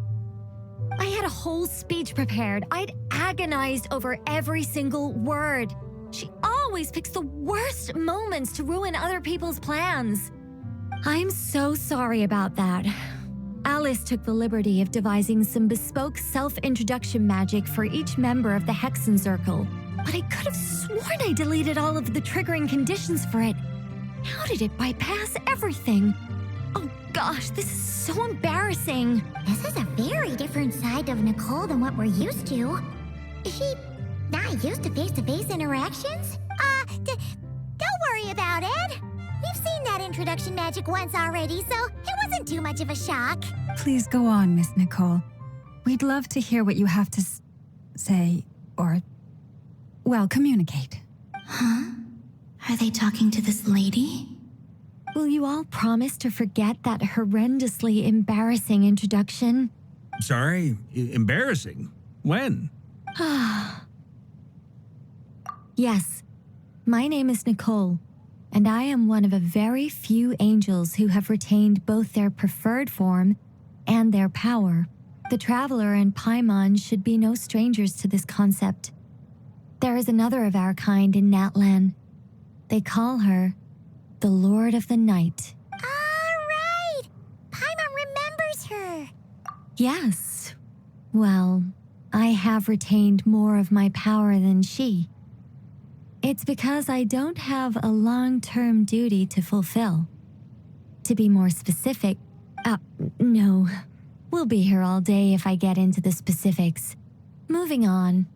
I had a whole speech prepared. I'd agonized over every single word. She always picks the worst moments to ruin other people's plans. I'm so sorry about that. Alice took the liberty of devising some bespoke self-introduction magic for each member of the Hexencircle, but I could have sworn I deleted all of the triggering conditions for it. How did it bypass everything? Oh gosh, this is so embarrassing. This is a very different side of Nicole than what we're used to. Is she not used to face-to-face interactions? Don't worry about it. We've seen that introduction magic once already, so it wasn't too much of a shock. Please go on, Miss Nicole. We'd love to hear what you have to say, or, well, communicate. Huh? Are they talking to this lady? Will you all promise to forget that horrendously embarrassing introduction? Sorry, embarrassing? When? Yes, my name is Nicole, and I am one of a very few angels who have retained both their preferred form and their power. The Traveler and Paimon should be no strangers to this concept. There is another of our kind in Natlan. They call her the Lord of the Night. All right! Paimon remembers her. Yes. Well, I have retained more of my power than she. It's because I don't have a long-term duty to fulfill. To be more specific, no. We'll be here all day if I get into the specifics. Moving on.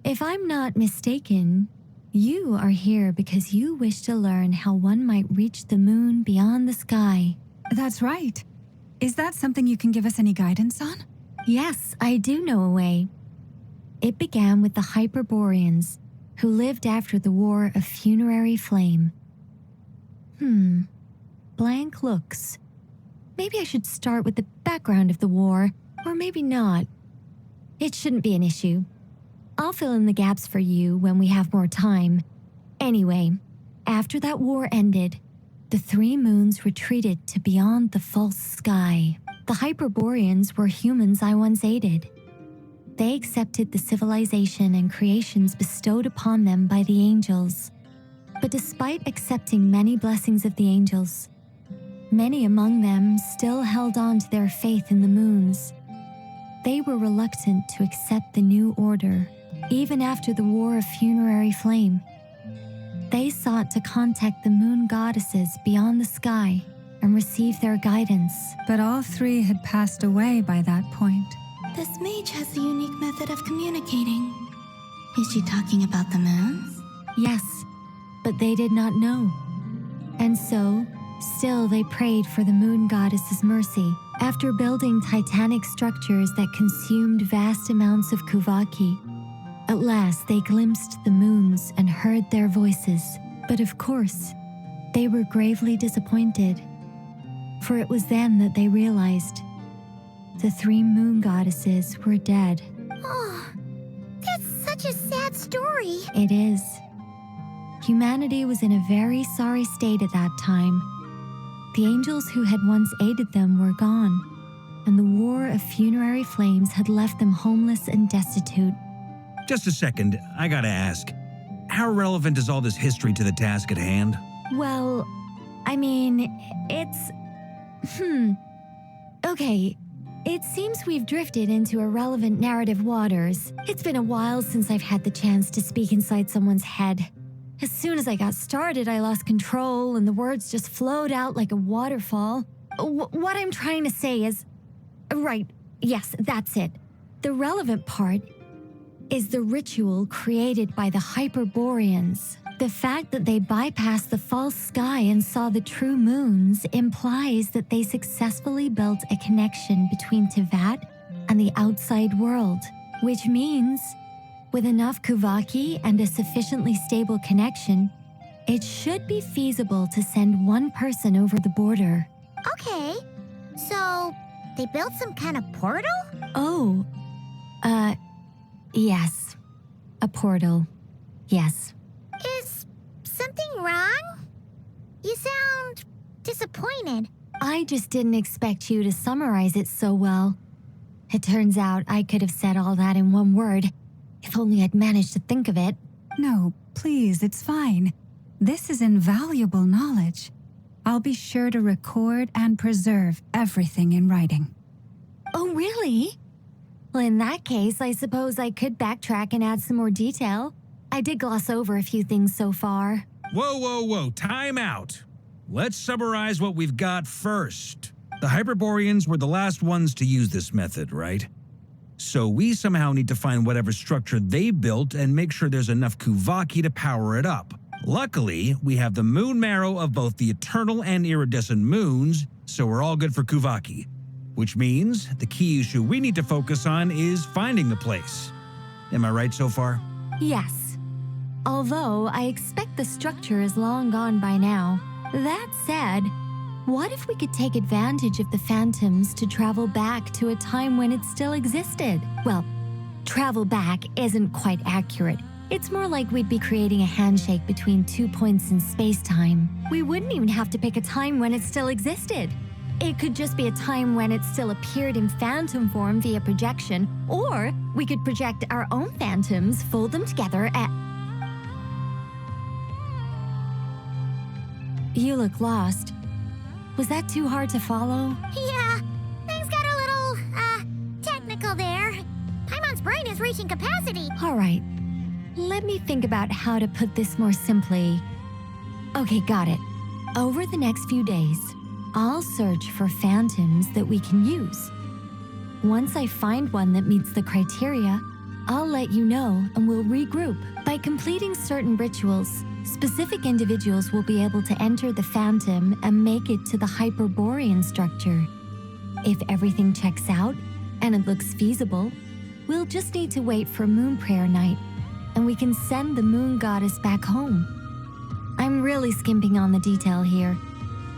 If I'm not mistaken, you are here because you wish to learn how one might reach the moon beyond the sky. That's right. Is that something you can give us any guidance on? Yes, I do know a way. It began with the Hyperboreans, who lived after the War of Funerary Flame. Blank looks. Maybe I should start with the background of the war, or maybe not. It shouldn't be an issue. I'll fill in the gaps for you when we have more time. Anyway, after that war ended, the three moons retreated to beyond the false sky. The Hyperboreans were humans I once aided. They accepted the civilization and creations bestowed upon them by the angels. But despite accepting many blessings of the angels, many among them still held on to their faith in the moons. They were reluctant to accept the new order, even after the War of Funerary Flame. They sought to contact the moon goddesses beyond the sky and receive their guidance. But all three had passed away by that point. This mage has a unique method of communicating. Is she talking about the moons? Yes, but they did not know. And so, still they prayed for the moon goddess's mercy. After building titanic structures that consumed vast amounts of Kuvaki, at last they glimpsed the moons and heard their voices. But of course, they were gravely disappointed. For it was then that they realized the three moon goddesses were dead. Oh, that's such a sad story. It is. Humanity was in a very sorry state at that time. The angels who had once aided them were gone, and the War of Funerary Flames had left them homeless and destitute. Just a second, I gotta ask. How relevant is all this history to the task at hand? Well, I mean, it's... Okay, it seems we've drifted into irrelevant narrative waters. It's been a while since I've had the chance to speak inside someone's head. As soon as I got started, I lost control and the words just flowed out like a waterfall. What I'm trying to say is... Right, yes, that's it. The relevant part is the ritual created by the Hyperboreans. The fact that they bypassed the false sky and saw the true moons implies that they successfully built a connection between Tevat and the outside world, which means, with enough Kuvaki and a sufficiently stable connection, it should be feasible to send one person over the border. Okay, so they built some kind of portal? Oh, yes. A portal. Yes. Is something wrong? You sound disappointed. I just didn't expect you to summarize it so well. It turns out I could have said all that in one word, if only I'd managed to think of it. No, please, it's fine. This is invaluable knowledge. I'll be sure to record and preserve everything in writing. Oh, really? Well, in that case, I suppose I could backtrack and add some more detail. I did gloss over a few things so far. Whoa, time out. Let's summarize what we've got first. The Hyperboreans were the last ones to use this method, right? So we somehow need to find whatever structure they built and make sure there's enough Kuvaki to power it up. Luckily, we have the moon marrow of both the eternal and iridescent moons, so we're all good for Kuvaki. Which means the key issue we need to focus on is finding the place. Am I right so far? Yes. Although I expect the structure is long gone by now. That said, what if we could take advantage of the phantoms to travel back to a time when it still existed? Well, travel back isn't quite accurate. It's more like we'd be creating a handshake between 2 points in space-time. We wouldn't even have to pick a time when it still existed. It could just be a time when it still appeared in phantom form via projection, or we could project our own phantoms, fold them together, You look lost. Was that too hard to follow? Yeah, things got a little, technical there. Paimon's brain is reaching capacity. All right. Let me think about how to put this more simply. Okay, got it. Over the next few days, I'll search for phantoms that we can use. Once I find one that meets the criteria, I'll let you know and we'll regroup. By completing certain rituals, specific individuals will be able to enter the phantom and make it to the Hyperborean structure. If everything checks out and it looks feasible, we'll just need to wait for Moon Prayer Night, and we can send the moon goddess back home. I'm really skimping on the detail here.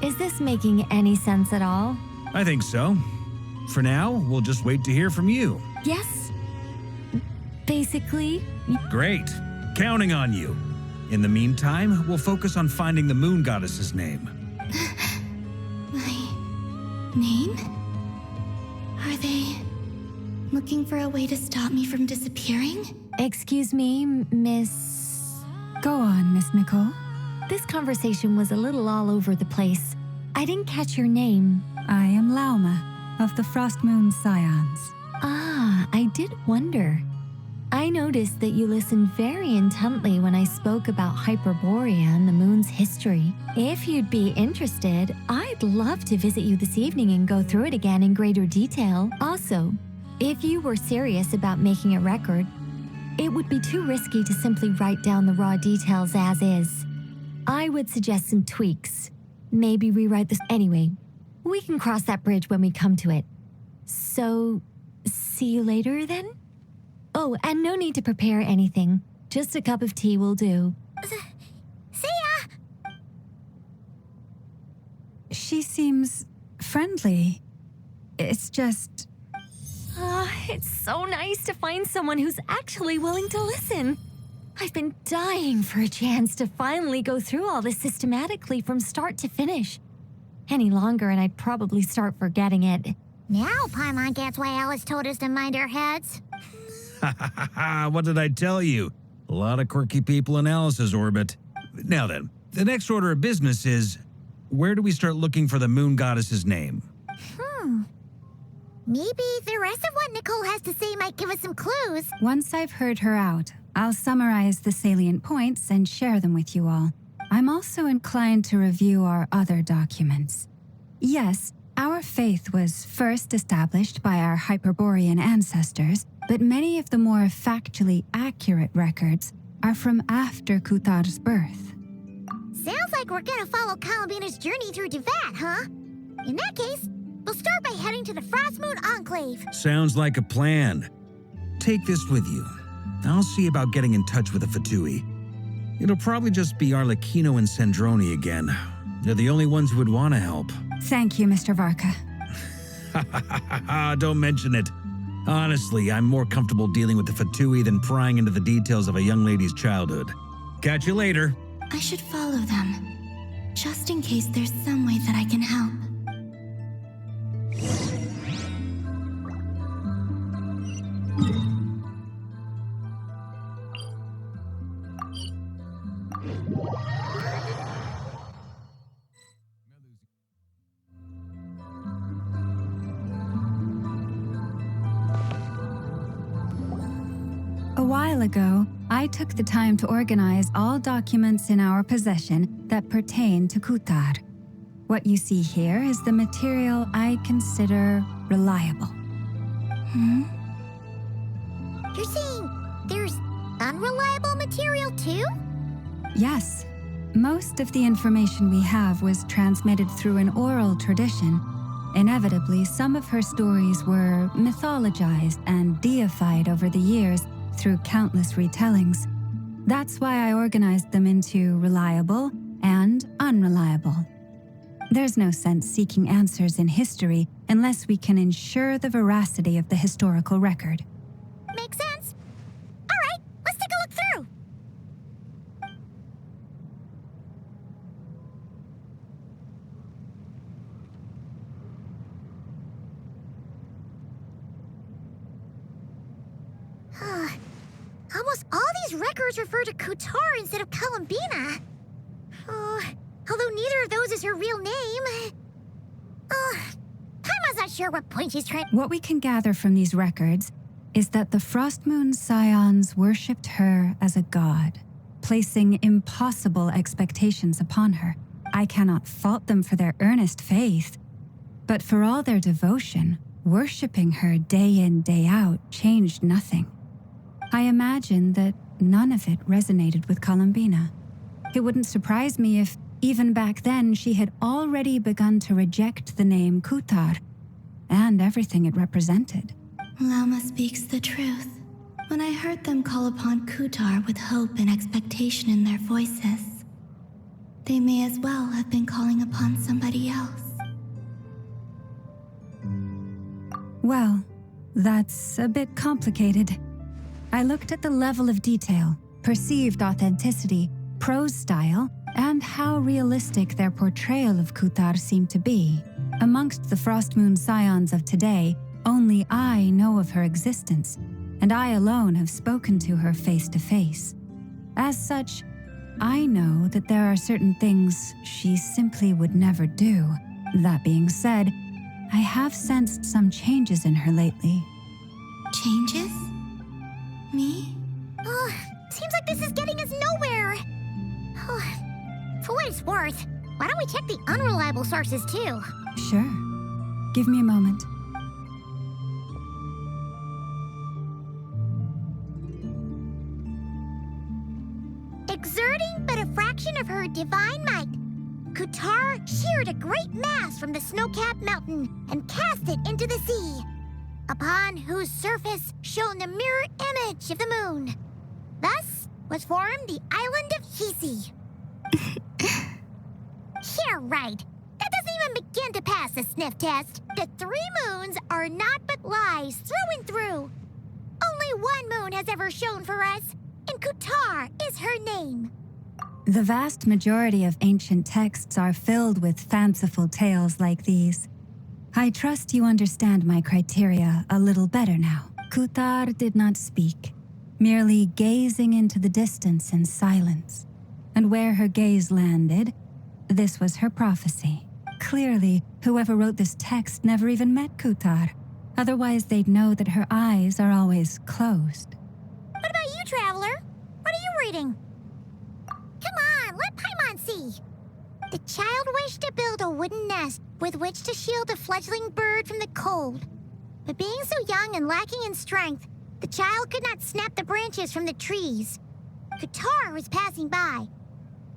Is this making any sense at all? I think so. For now, we'll just wait to hear from you. Yes. Basically. Great. Counting on you. In the meantime, we'll focus on finding the moon goddess's name. My name? Are they looking for a way to stop me from disappearing? Excuse me, Miss... Go on, Miss Nicole. This conversation was a little all over the place. I didn't catch your name. I am Lauma, of the Frost Moon Scions. Ah, I did wonder. I noticed that you listened very intently when I spoke about Hyperborea and the moon's history. If you'd be interested, I'd love to visit you this evening and go through it again in greater detail. Also, if you were serious about making a record, it would be too risky to simply write down the raw details as is. I would suggest some tweaks. Maybe rewrite this. Anyway, we can cross that bridge when we come to it. So, see you later then? Oh, and no need to prepare anything. Just a cup of tea will do. See ya! She seems friendly. It's just... It's so nice to find someone who's actually willing to listen. I've been dying for a chance to finally go through all this systematically from start to finish. Any longer and I'd probably start forgetting it. Now Paimon gets why Alice told us to mind our heads. What did I tell you? A lot of quirky people in Alice's orbit. Now then, the next order of business is, where do we start looking for the moon goddess's name? Maybe the rest of what Nicole has to say might give us some clues. Once I've heard her out, I'll summarize the salient points and share them with you all. I'm also inclined to review our other documents. Yes, our faith was first established by our Hyperborean ancestors, but many of the more factually accurate records are from after Kuthar's birth. Sounds like we're gonna follow Kalabina's journey through Devat, huh? In that case, we'll start by heading to the Frostmoon Enclave. Sounds like a plan. Take this with you. I'll see about getting in touch with the Fatui. It'll probably just be Arlecchino and Sandroni again. They're the only ones who would want to help. Thank you, Mr. Varka. Don't mention it. Honestly, I'm more comfortable dealing with the Fatui than prying into the details of a young lady's childhood. Catch you later. I should follow them, just in case there's some way that I can help. A while ago, I took the time to organize all documents in our possession that pertain to Kuthar. What you see here is the material I consider reliable. You're saying there's unreliable material too? Yes. Most of the information we have was transmitted through an oral tradition. Inevitably, some of her stories were mythologized and deified over the years through countless retellings. That's why I organized them into reliable and unreliable. There's no sense seeking answers in history unless we can ensure the veracity of the historical record. Makes sense. All right, let's take a look through. Almost all these records refer to Kutar instead of Columbina. Although neither of those is her real name. Paimon's not sure what point she's trying. What we can gather from these records is that the Frost Moon Scions worshipped her as a god, placing impossible expectations upon her. I cannot fault them for their earnest faith, but for all their devotion, worshipping her day in, day out changed nothing. I imagine that none of it resonated with Columbina. It wouldn't surprise me if, even back then, she had already begun to reject the name Kutar and everything it represented. Lama speaks the truth. When I heard them call upon Kutar with hope and expectation in their voices, they may as well have been calling upon somebody else. Well, that's a bit complicated. I looked at the level of detail, perceived authenticity, prose style, and how realistic their portrayal of Kutar seemed to be. Amongst the Frost Moon Scions of today, only I know of her existence, and I alone have spoken to her face to face. As such, I know that there are certain things she simply would never do. That being said, I have sensed some changes in her lately. Changes? Me? Seems like this is getting us nowhere. For what it's worth, why don't we check the unreliable sources too? Sure. Give me a moment. Exerting but a fraction of her divine might, Kutar sheared a great mass from the snow-capped mountain and cast it into the sea, upon whose surface shone the mirror image of the moon. Thus was formed the island of Hisi. Yeah, right. That doesn't even begin to pass the sniff test. The 3 moons are naught but lies through and through. Only one moon has ever shone for us, and Kutar is her name. The vast majority of ancient texts are filled with fanciful tales like these. I trust you understand my criteria a little better now. Kutar did not speak, merely gazing into the distance in silence. And where her gaze landed, this was her prophecy. Clearly, whoever wrote this text never even met Kutar. Otherwise, they'd know that her eyes are always closed. What about you, Traveler? What are you reading? Come on, let Paimon see. The child wished to build a wooden nest with which to shield a fledgling bird from the cold. But being so young and lacking in strength, the child could not snap the branches from the trees. Kutar was passing by.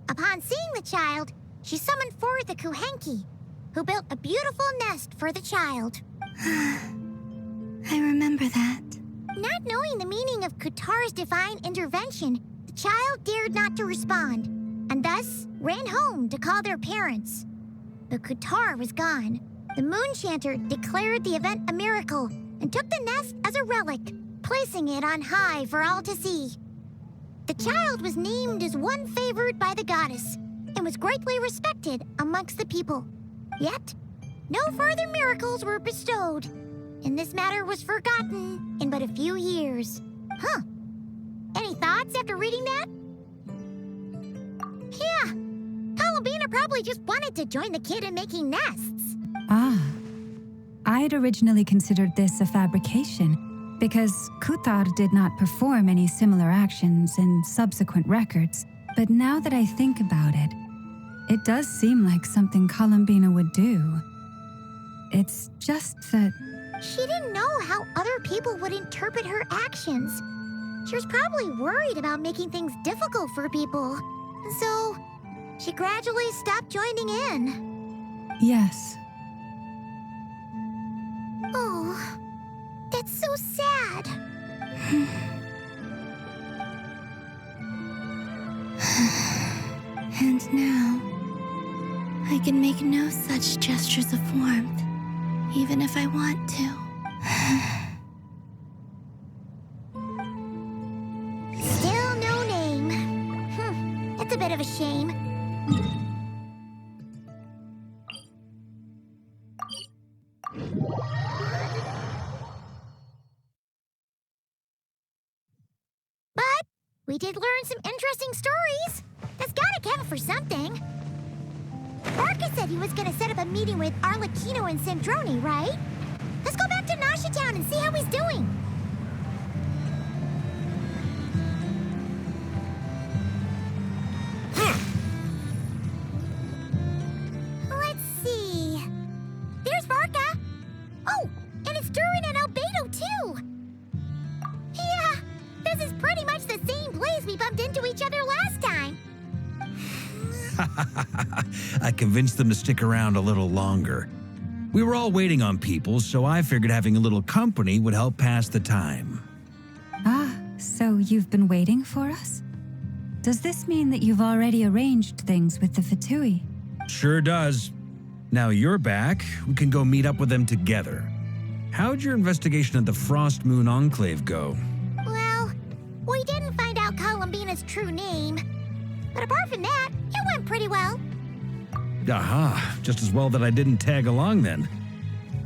Upon seeing the child, she summoned forth a Kuhenki, who built a beautiful nest for the child. I remember that. Not knowing the meaning of Kutar's divine intervention, the child dared not to respond, and thus ran home to call their parents. But Kutar was gone. The moon chanter declared the event a miracle and took the nest as a relic, placing it on high for all to see. The child was named as one favored by the goddess and was greatly respected amongst the people. Yet, no further miracles were bestowed, and this matter was forgotten in but a few years. Any thoughts after reading that? Yeah, Columbina probably just wanted to join the kid in making nests. I'd originally considered this a fabrication, because Kutar did not perform any similar actions in subsequent records. But now that I think about it, it does seem like something Columbina would do. It's just that... She didn't know how other people would interpret her actions. She was probably worried about making things difficult for people. So, she gradually stopped joining in. Yes. Oh, that's so sad. And now, I can make no such gestures of warmth, even if I want to. Still no name. That's a bit of a shame. But we did learn some interesting stories. That's gotta count for something. Barca said he was gonna set up a meeting with Arlecchino and Sandrone, right? Let's go back to Nasha Town and see how he's doing. Let's see. There's Varka. Oh, and it's Durin and Albedo too. Yeah, this is pretty much the same place we bumped into each other last time. I convinced them to stick around a little longer. We were all waiting on people, so I figured having a little company would help pass the time. Ah, so you've been waiting for us? Does this mean that you've already arranged things with the Fatui? Sure does. Now you're back, we can go meet up with them together. How'd your investigation at the Frost Moon Enclave go? Well, we didn't find out Columbina's true name. But apart from that, it went pretty well. Aha, just as well that I didn't tag along then.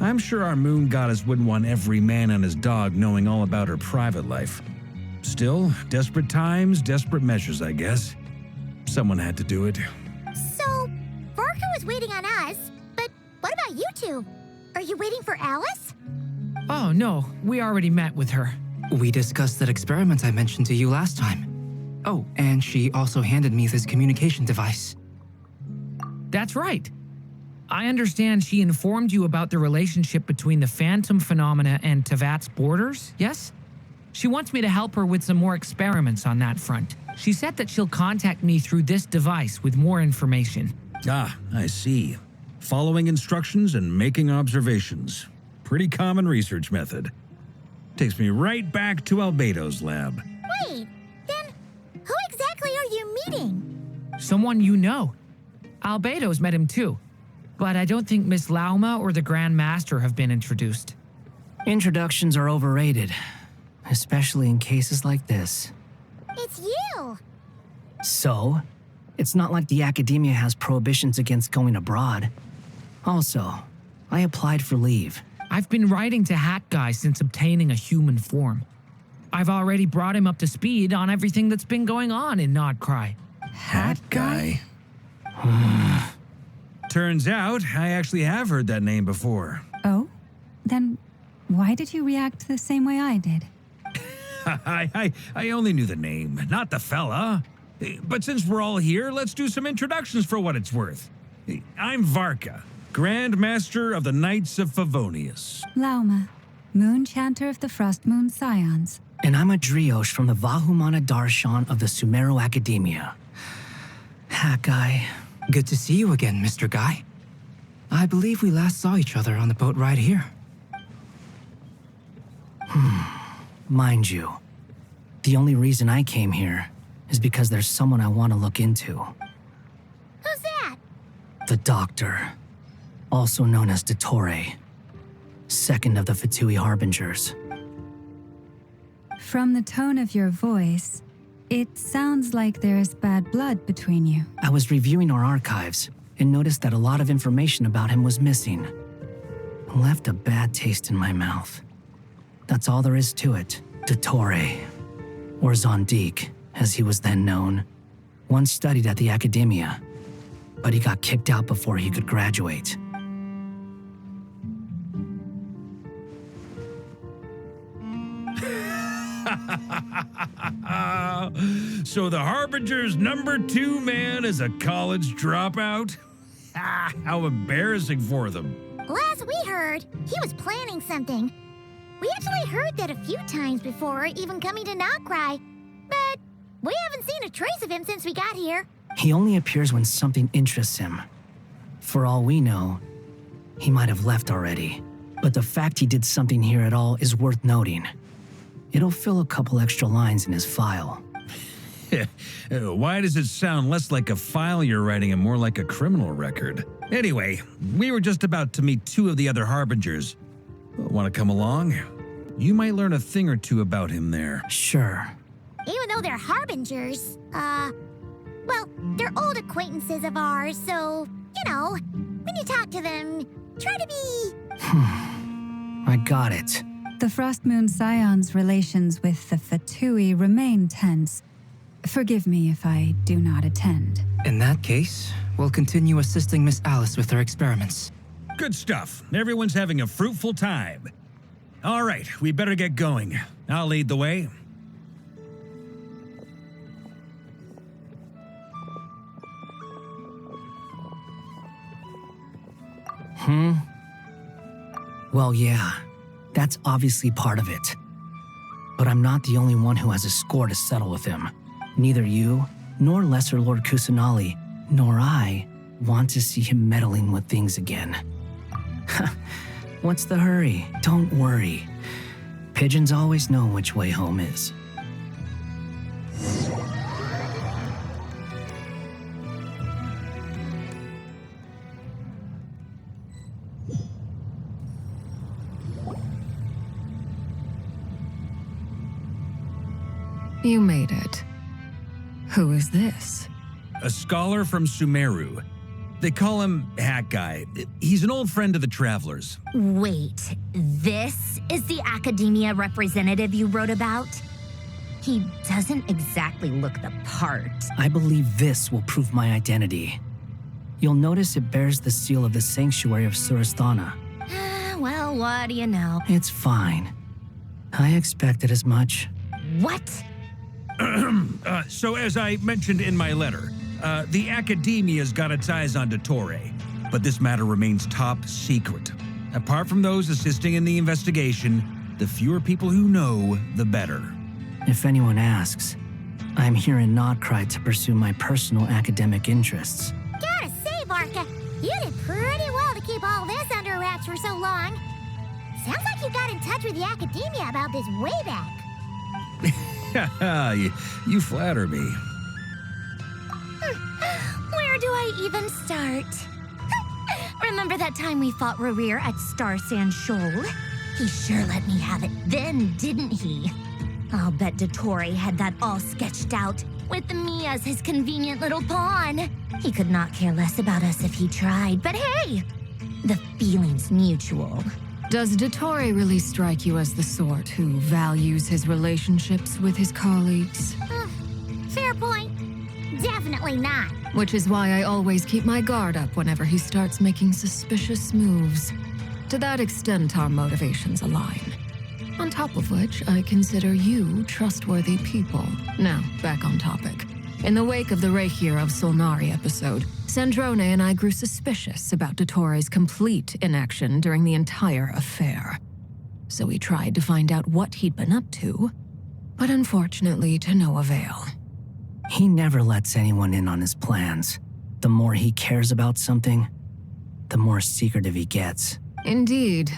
I'm sure our moon goddess wouldn't want every man and his dog knowing all about her private life. Still, desperate times, desperate measures, I guess. Someone had to do it. So, Varka was waiting on us, but what about you two? Are you waiting for Alice? Oh, no. We already met with her. We discussed that experiment I mentioned to you last time. Oh, and she also handed me this communication device. That's right. I understand she informed you about the relationship between the phantom phenomena and Tevat's borders, yes? She wants me to help her with some more experiments on that front. She said that she'll contact me through this device with more information. Ah, I see. Following instructions and making observations. Pretty common research method. Takes me right back to Albedo's lab. Wait, then who exactly are you meeting? Someone you know. Albedo's met him too. But I don't think Miss Lauma or the Grand Master have been introduced. Introductions are overrated, especially in cases like this. It's you! So, it's not like the academia has prohibitions against going abroad. Also, I applied for leave. I've been writing to Hat Guy since obtaining a human form. I've already brought him up to speed on everything that's been going on in Nod-krai. Hat Guy? Turns out, I actually have heard that name before. Oh? Then why did you react the same way I did? I only knew the name, not the fella. But since we're all here, let's do some introductions for what it's worth. I'm Varka, Grand Master of the Knights of Favonius. Lauma, Moon Chanter of the Frost Moon Scions. And I'm a Driosh from the Vahumana Darshan of the Sumero Academia. Hat Guy. Good to see you again, Mr. Guy. I believe we last saw each other on the boat ride here. Mind you, the only reason I came here is because there's someone I want to look into. Who's that? The Doctor, also known as Dottore, second of the Fatui Harbingers. From the tone of your voice, it sounds like there's bad blood between you. I was reviewing our archives and noticed that a lot of information about him was missing. It left a bad taste in my mouth. That's all there is to it. Dottore, or Zondik, as he was then known, once studied at the Academia, but he got kicked out before he could graduate. So the Harbinger's #2 man is a college dropout? How embarrassing for them. Last we heard, he was planning something. We actually heard that a few times before, even coming to Nod-krai, but we haven't seen a trace of him since we got here. He only appears when something interests him. For all we know, he might have left already. But the fact he did something here at all is worth noting. It'll fill a couple extra lines in his file. Why does it sound less like a file you're writing and more like a criminal record? Anyway, we were just about to meet 2 of the other Harbingers. Want to come along? You might learn a thing or two about him there. Sure. Even though they're Harbingers, well, they're old acquaintances of ours, so, you know, when you talk to them, try to be... I got it. The Frostmoon Scion's relations with the Fatui remain tense. Forgive me if I do not attend. In that case, we'll continue assisting Miss Alice with her experiments. Good stuff. Everyone's having a fruitful time. All right, we better get going. I'll lead the way. Well, yeah. That's obviously part of it. But I'm not the only one who has a score to settle with him. Neither you, nor Lesser Lord Kusanali, nor I want to see him meddling with things again. What's the hurry? Don't worry. Pigeons always know which way home is. You made it. Who is this? A scholar from Sumeru. They call him Hat Guy. He's an old friend of the Travelers. Wait, this is the academia representative you wrote about? He doesn't exactly look the part. I believe this will prove my identity. You'll notice it bears the seal of the Sanctuary of Surasthana. Well, what do you know? It's fine. I expected as much. What? So as I mentioned in my letter, the Academia's got its eyes on Dottore, but this matter remains top secret. Apart from those assisting in the investigation, the fewer people who know, the better. If anyone asks, I'm here in Nod-krai to pursue my personal academic interests. Gotta say, Varka, you did pretty well to keep all this under wraps for so long. Sounds like you got in touch with the Academia about this way back. You flatter me. Where do I even start? Remember that time we fought Rerir at Star Sand Shoal? He sure let me have it then, didn't he? I'll bet Dottore had that all sketched out, with me as his convenient little pawn. He could not care less about us if he tried, but hey, the feeling's mutual. Does Dottore really strike you as the sort who values his relationships with his colleagues? Fair point. Definitely not. Which is why I always keep my guard up whenever he starts making suspicious moves. To that extent, our motivations align. On top of which, I consider you trustworthy people. Now, back on topic. In the wake of the Reikir of Solnari episode, Sandrone and I grew suspicious about Dottore's complete inaction during the entire affair. So we tried to find out what he'd been up to, but unfortunately to no avail. He never lets anyone in on his plans. The more he cares about something, the more secretive he gets. Indeed.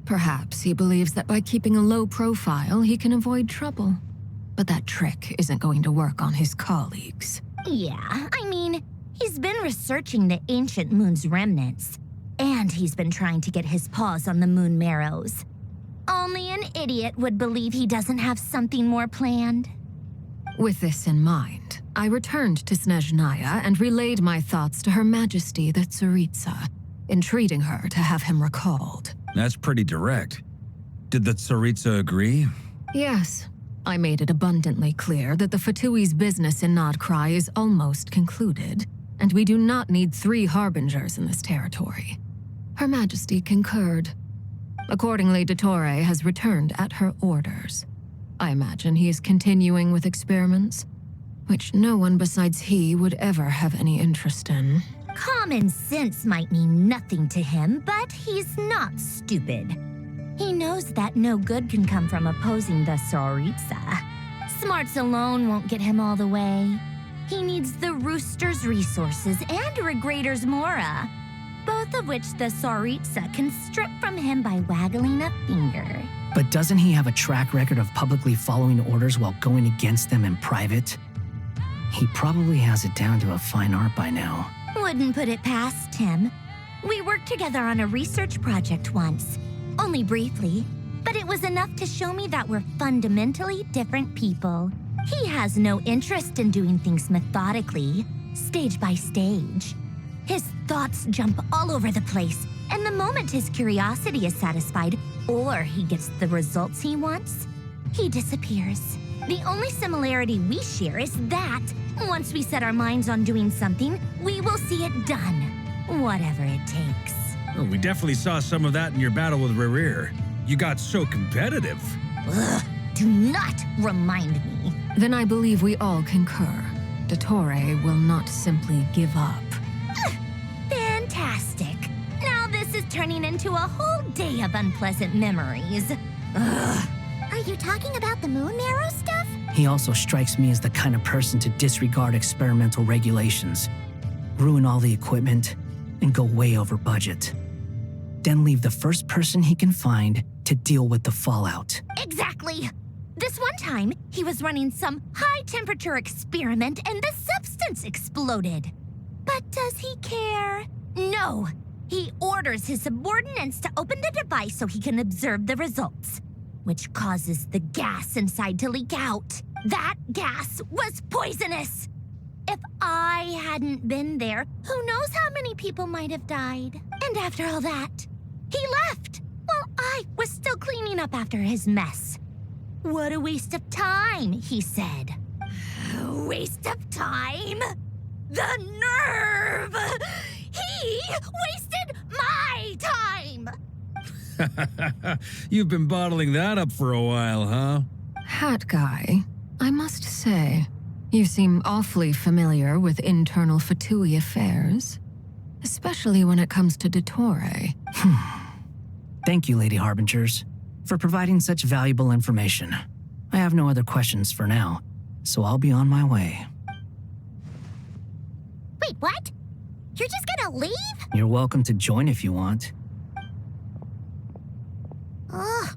Perhaps he believes that by keeping a low profile, he can avoid trouble. But that trick isn't going to work on his colleagues. Yeah, I mean, he's been researching the ancient moon's remnants. And he's been trying to get his paws on the moon marrows. Only an idiot would believe he doesn't have something more planned. With this in mind, I returned to Snezhnaya and relayed my thoughts to Her Majesty the Tsaritsa, entreating her to have him recalled. That's pretty direct. Did the Tsaritsa agree? Yes. I made it abundantly clear that the Fatui's business in Nod-krai is almost concluded, and we do not need 3 harbingers in this territory. Her Majesty concurred. Accordingly, Dottore has returned at her orders. I imagine he is continuing with experiments, which no one besides he would ever have any interest in. Common sense might mean nothing to him, but he's not stupid. He knows that no good can come from opposing the Tsaritsa. Smarts alone won't get him all the way. He needs the Rooster's resources and Regrator's Mora, both of which the Tsaritsa can strip from him by waggling a finger. But doesn't he have a track record of publicly following orders while going against them in private? He probably has it down to a fine art by now. Wouldn't put it past him. We worked together on a research project once. Only briefly, but it was enough to show me that we're fundamentally different people. He has no interest in doing things methodically, stage by stage. His thoughts jump all over the place, and the moment his curiosity is satisfied, or he gets the results he wants, he disappears. The only similarity we share is that once we set our minds on doing something, we will see it done, whatever it takes. Oh, we definitely saw some of that in your battle with Rerir. You got so competitive. Ugh, do not remind me. Then I believe we all concur. Dottore will not simply give up. Fantastic. Now this is turning into a whole day of unpleasant memories. Ugh. Are you talking about the moon marrow stuff? He also strikes me as the kind of person to disregard experimental regulations, ruin all the equipment, and go way over budget. Then leave the first person he can find to deal with the fallout. Exactly. This one time, he was running some high-temperature experiment and the substance exploded. But does he care? No. He orders his subordinates to open the device so he can observe the results, which causes the gas inside to leak out. That gas was poisonous. If I hadn't been there, who knows how many people might have died. And after all that, he left while I was still cleaning up after his mess. What a waste of time, he said. Waste of time? The nerve! He wasted my time! You've been bottling that up for a while, huh? Hat guy, I must say, you seem awfully familiar with internal Fatui affairs, especially when it comes to Dottore. Thank you, Lady Harbingers, for providing such valuable information. I have no other questions for now, so I'll be on my way. Wait, what? You're just gonna leave? You're welcome to join if you want. Ugh.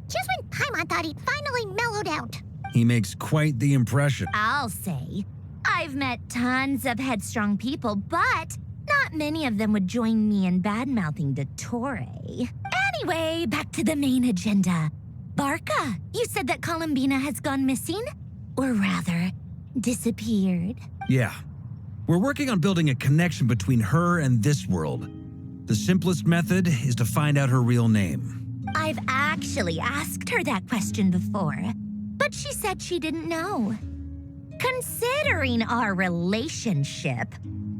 Just when Paimon thought he'd finally mellowed out. He makes quite the impression. I'll say. I've met tons of headstrong people, but not many of them would join me in bad-mouthing Dottore. Anyway, back to the main agenda. Barca, you said that Columbina has gone missing? Or rather, disappeared. Yeah. We're working on building a connection between her and this world. The simplest method is to find out her real name. I've actually asked her that question before, but she said she didn't know. Considering our relationship,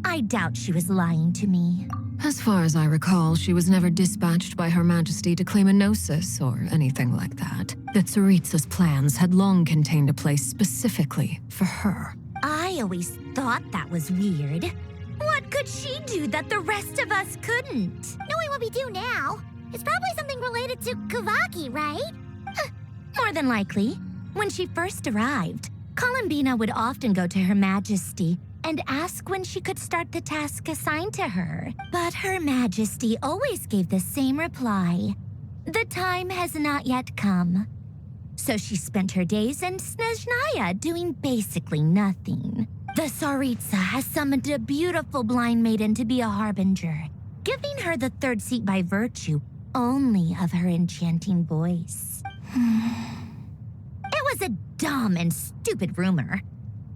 I doubt she was lying to me. As far as I recall, she was never dispatched by Her Majesty to claim a gnosis or anything like that. That Tsaritsa's plans had long contained a place specifically for her. I always thought that was weird. What could she do that the rest of us couldn't? Knowing what we do now, it's probably something related to Kavaki, right? More than likely. When she first arrived, Columbina would often go to Her Majesty and ask when she could start the task assigned to her. But Her Majesty always gave the same reply. The time has not yet come. So she spent her days in Snezhnaya doing basically nothing. The Tsaritsa has summoned a beautiful blind maiden to be a harbinger, giving her the third seat by virtue only of her enchanting voice. It was a dumb and stupid rumor,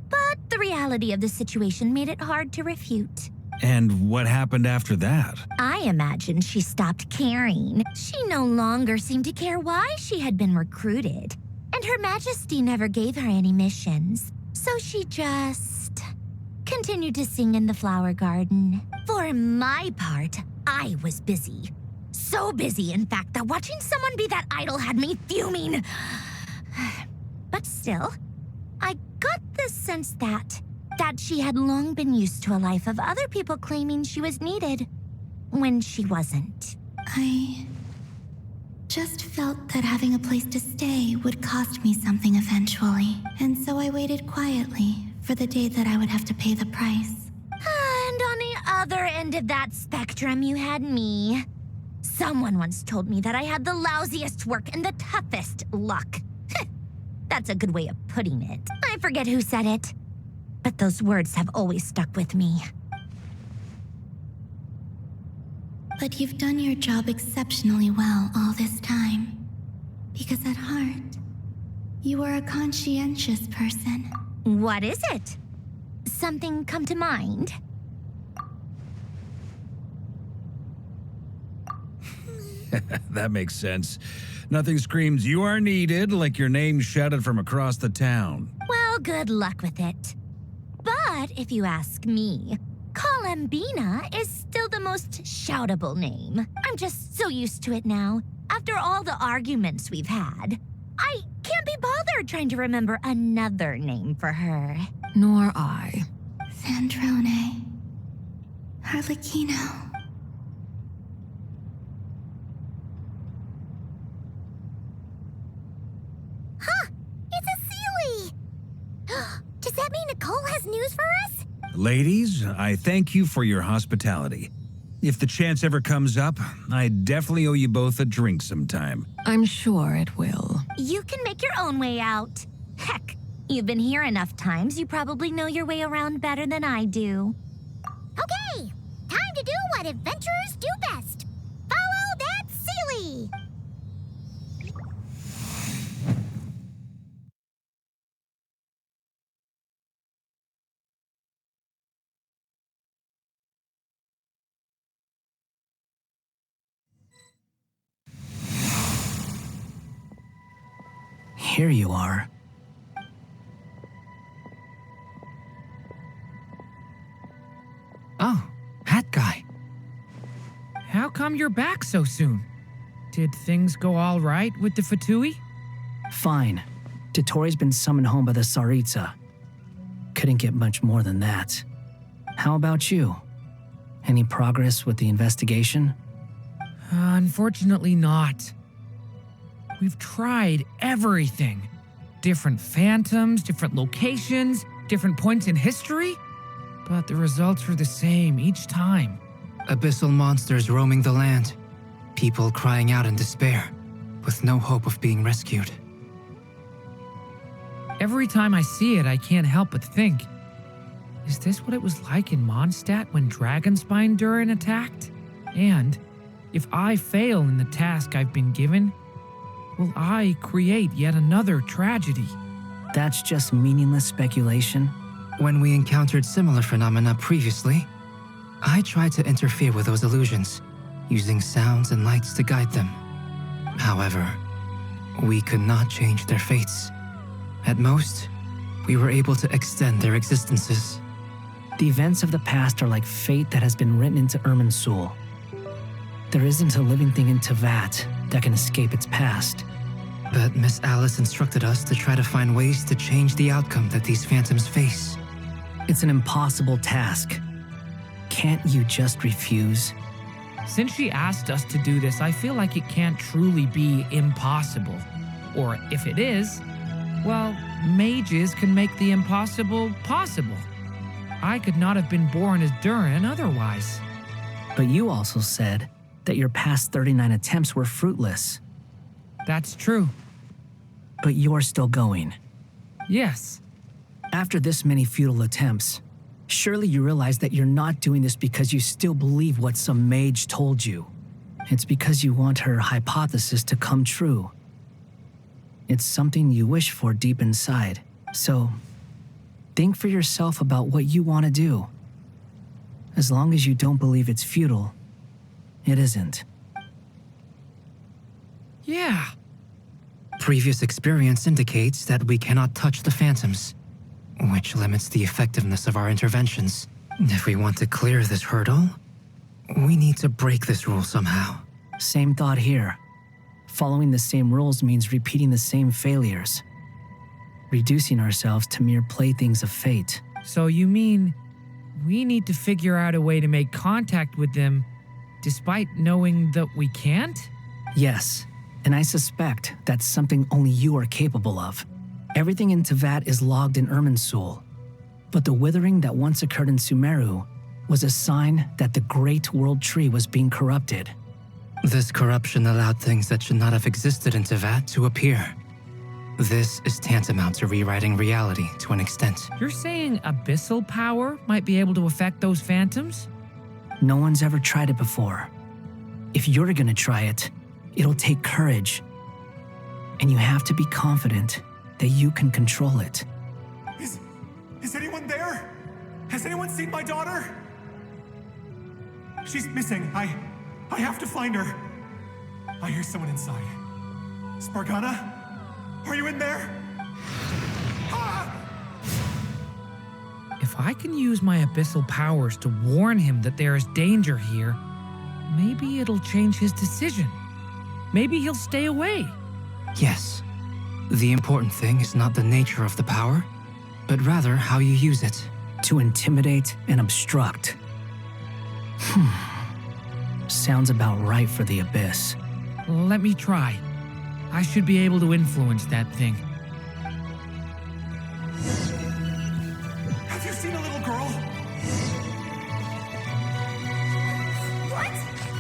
but the reality of the situation made it hard to refute. And what happened after that? I imagine she stopped caring. She no longer seemed to care why she had been recruited, and Her Majesty never gave her any missions. So she just continued to sing in the flower garden. For my part, I was busy. So busy, in fact, that watching someone be that idol had me fuming. But still, I got the sense that she had long been used to a life of other people claiming she was needed when she wasn't. I just felt that having a place to stay would cost me something eventually, and so I waited quietly for the day that I would have to pay the price. And on the other end of that spectrum, you had me. Someone once told me that I had the lousiest work and the toughest luck. That's a good way of putting it. I forget who said it. but those words have always stuck with me. But you've done your job exceptionally well all this time. Because at heart, you are a conscientious person. What is it? Something come to mind? That makes sense. Nothing screams you are needed like your name shouted from across the town. Well, good luck with it. But if you ask me, Kalambina is still the most shoutable name. I'm just so used to it now. After all the arguments we've had, I can't be bothered trying to remember another name for her. Nor I. Sandrone. Harlequino. Huh! It's a Sealy! Does that mean Nicole has news for us? Ladies, I thank you for your hospitality. If the chance ever comes up, I definitely owe you both a drink sometime. I'm sure it will. You can make your own way out. Heck, you've been here enough times, you probably know your way around better than I do. Okay, time to do what adventurers do best. Follow that Sealy! Here you are. Oh, that guy. How come you're back so soon? Did things go all right with the Fatui? Fine. Totori's been summoned home by the Tsaritsa. Couldn't get much more than that. How about you? Any progress with the investigation? Unfortunately not. We've tried everything. Different phantoms, different locations, different points in history. But the results are the same each time. Abyssal monsters roaming the land. People crying out in despair, with no hope of being rescued. Every time I see it, I can't help but think, is this what it was like in Mondstadt when Dragonspine Durin attacked? And if I fail in the task I've been given, will I create yet another tragedy? That's just meaningless speculation. When we encountered similar phenomena previously, I tried to interfere with those illusions, using sounds and lights to guide them. However, we could not change their fates. At most, we were able to extend their existences. The events of the past are like fate that has been written into Irminsul. There isn't a living thing in Teyvat that can escape its past. But Miss Alice instructed us to try to find ways to change the outcome that these phantoms face. It's an impossible task. Can't you just refuse? Since she asked us to do this, I feel like it can't truly be impossible. Or if it is, well, mages can make the impossible possible. I could not have been born as Durin otherwise. But you also said that your past 39 attempts were fruitless. That's true. But you're still going. Yes. After this many futile attempts, surely you realize that you're not doing this because you still believe what some mage told you. It's because you want her hypothesis to come true. It's something you wish for deep inside. So, think for yourself about what you want to do. As long as you don't believe it's futile, it isn't. Yeah. Previous experience indicates that we cannot touch the phantoms, which limits the effectiveness of our interventions. If we want to clear this hurdle, we need to break this rule somehow. Same thought here. Following the same rules means repeating the same failures, reducing ourselves to mere playthings of fate. So you mean we need to figure out a way to make contact with them despite knowing that we can't? Yes, and I suspect that's something only you are capable of. Everything in Teyvat is logged in Irminsul, but the withering that once occurred in Sumeru was a sign that the Great World Tree was being corrupted. This corruption allowed things that should not have existed in Teyvat to appear. This is tantamount to rewriting reality to an extent. You're saying abyssal power might be able to affect those phantoms? No one's ever tried it before. If you're gonna try it, it'll take courage. And you have to be confident that you can control it. Is anyone there? Has anyone seen my daughter? She's missing. I have to find her. I hear someone inside. Spargana? Are you in there? If I can use my abyssal powers to warn him that there is danger here, maybe it'll change his decision. Maybe he'll stay away. Yes. The important thing is not the nature of the power, but rather how you use it. To intimidate and obstruct. Sounds about right for the Abyss. Let me try. I should be able to influence that thing. Have you seen a little girl? What?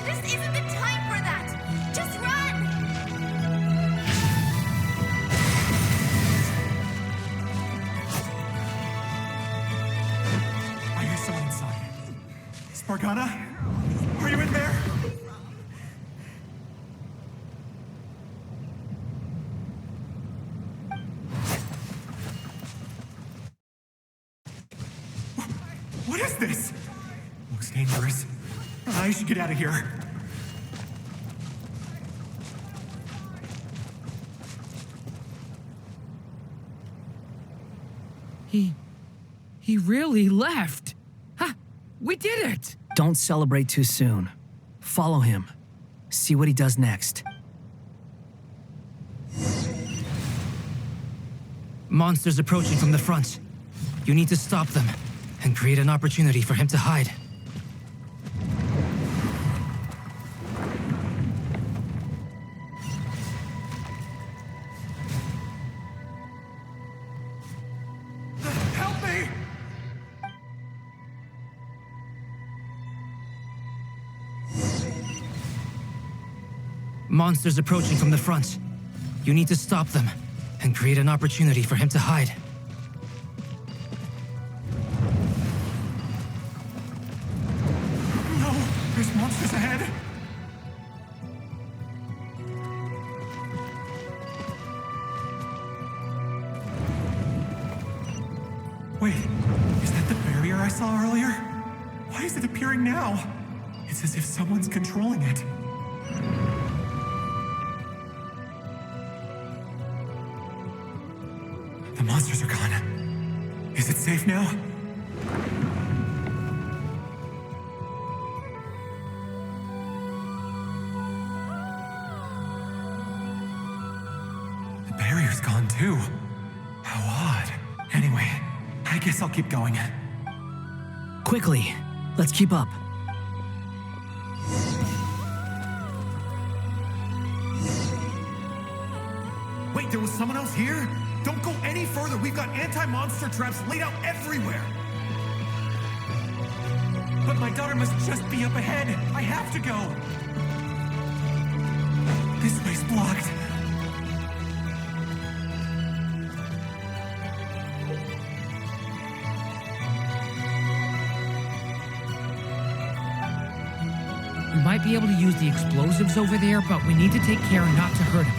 This isn't the time for that! Just run! I hear someone inside. Spargana? Are you in there? What is this? Looks dangerous. I should get out of here. He really left. Ha! We did it! Don't celebrate too soon. Follow him. See what he does next. Monsters approaching from the front. You need to stop them and create an opportunity for him to hide. Help me! Monsters approaching from the front. You need to stop them and create an opportunity for him to hide. No! There's monsters ahead! Wait, is that the barrier I saw earlier? Why is it appearing now? It's as if someone's controlling it. The monsters are gone. Is it safe now? The barrier's gone too. How odd. Anyway, I guess I'll keep going. Quickly, let's keep up. Wait, there was someone else here? Don't go any further. We've got anti-monster traps laid out everywhere. But my daughter must just be up ahead. I have to go. This way's blocked. We might be able to use the explosives over there, but we need to take care not to hurt him.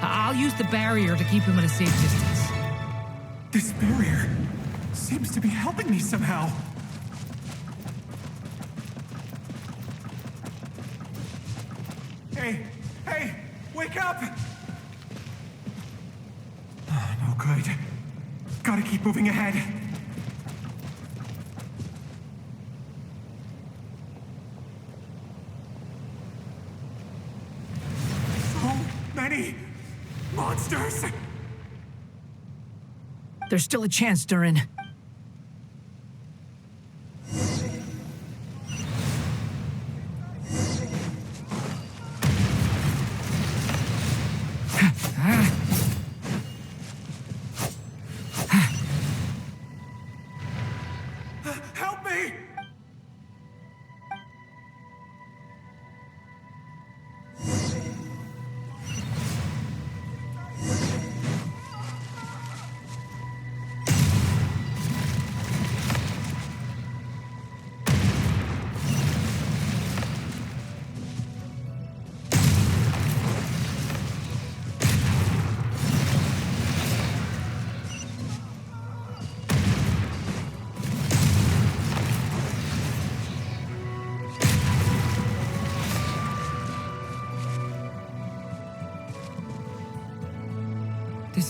I'll use the barrier to keep him at a safe distance. This barrier seems to be helping me somehow. Hey, wake up! Oh, no good. Gotta keep moving ahead. So many monsters! There's still a chance, Durin. Help me!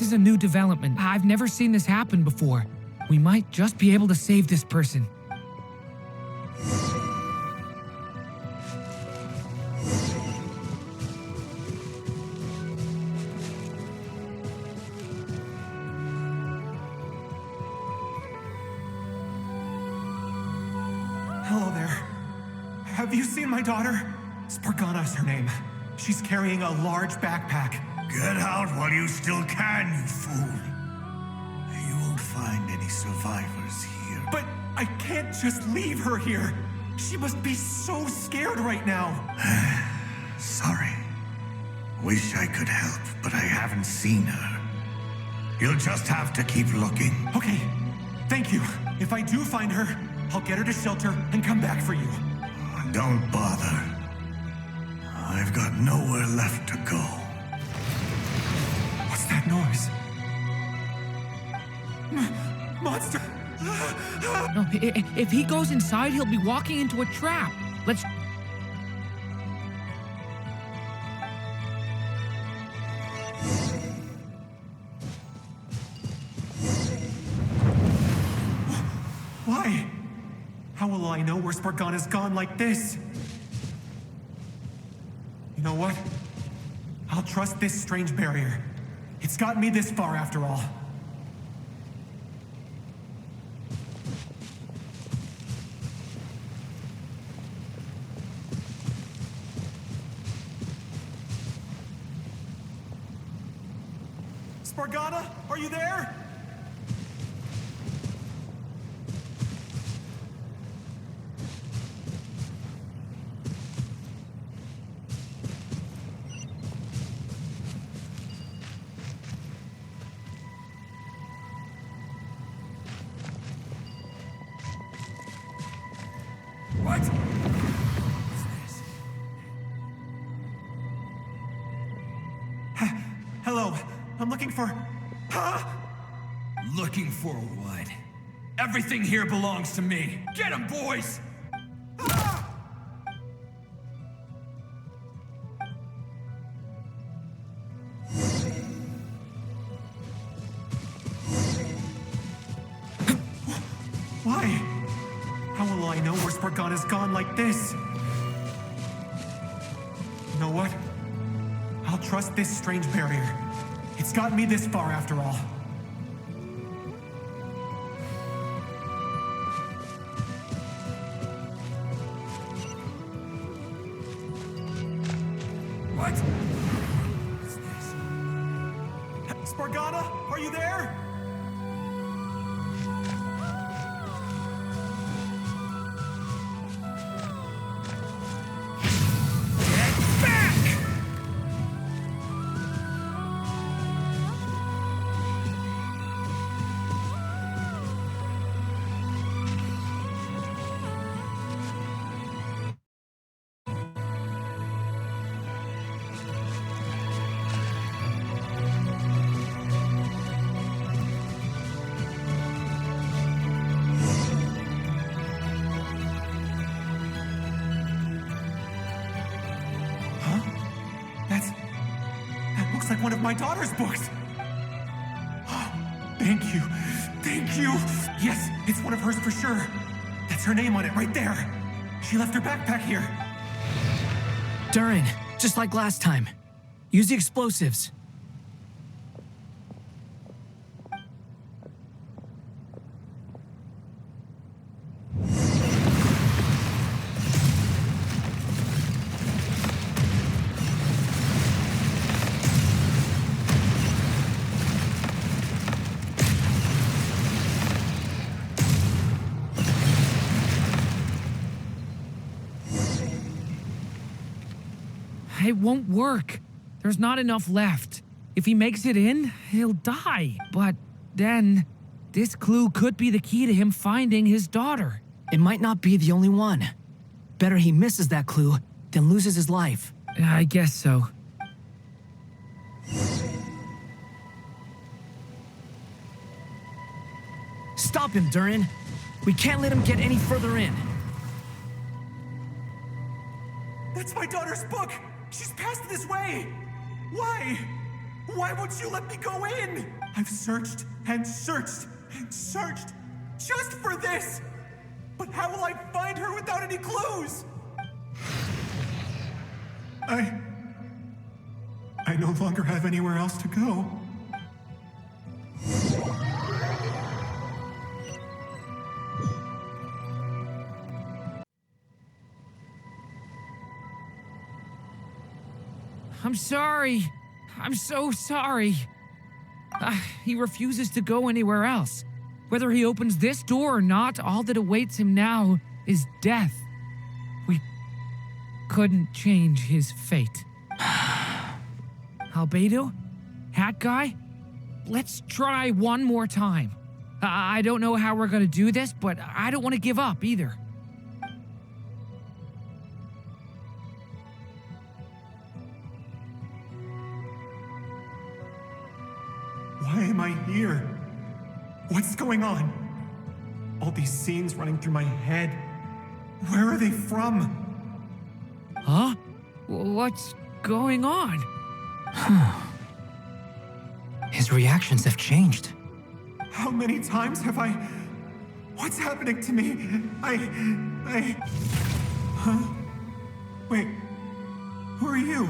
This is a new development. I've never seen this happen before. We might just be able to save this person. Hello there. Have you seen my daughter? Spargana is her name. She's carrying a large backpack. Get out while you still can, you fool. You won't find any survivors here. But I can't just leave her here. She must be so scared right now. Sorry. Wish I could help, but I haven't seen her. You'll just have to keep looking. Okay, thank you. If I do find her, I'll get her to shelter and come back for you. Don't bother. I've got nowhere left to go. What's that noise? Monster! No, if he goes inside, he'll be walking into a trap. Let's... Why? How will I know where Spargana's gone like this? You know what? I'll trust this strange barrier. It's gotten me this far after all. Spargana, are you there? What? Hello, I'm looking for... Looking for what? Everything here belongs to me. Get 'em, boys! Why? How will I know where Spargana's gone like this? You know what? I'll trust this strange barrier. It's gotten me this far after all. What? What's this? Spargana, are you there? That looks like one of my daughter's books. Thank you. Thank you. Yes, it's one of hers for sure. That's her name on it right there. She left her backpack here. Durin, just like last time. Use the explosives. It won't work. There's not enough left. If he makes it in, he'll die. But then, this clue could be the key to him finding his daughter. It might not be the only one. Better he misses that clue than loses his life. I guess so. Stop him, Durin. We can't let him get any further in. That's my daughter's book! She's passed this way! Why? Why won't you let me go in? I've searched and searched and searched just for this. But how will I find her without any clues? I no longer have anywhere else to go. I'm sorry. I'm so sorry. He refuses to go anywhere else. Whether he opens this door or not, all that awaits him now is death. We couldn't change his fate. Albedo? Hat Guy? Let's try one more time. I don't know how we're gonna do this, but I don't want to give up either. Why am I here? What's going on? All these scenes running through my head. Where are they from? Huh? What's going on? His reactions have changed. How many times have I... What's happening to me? Huh? Wait, who are you?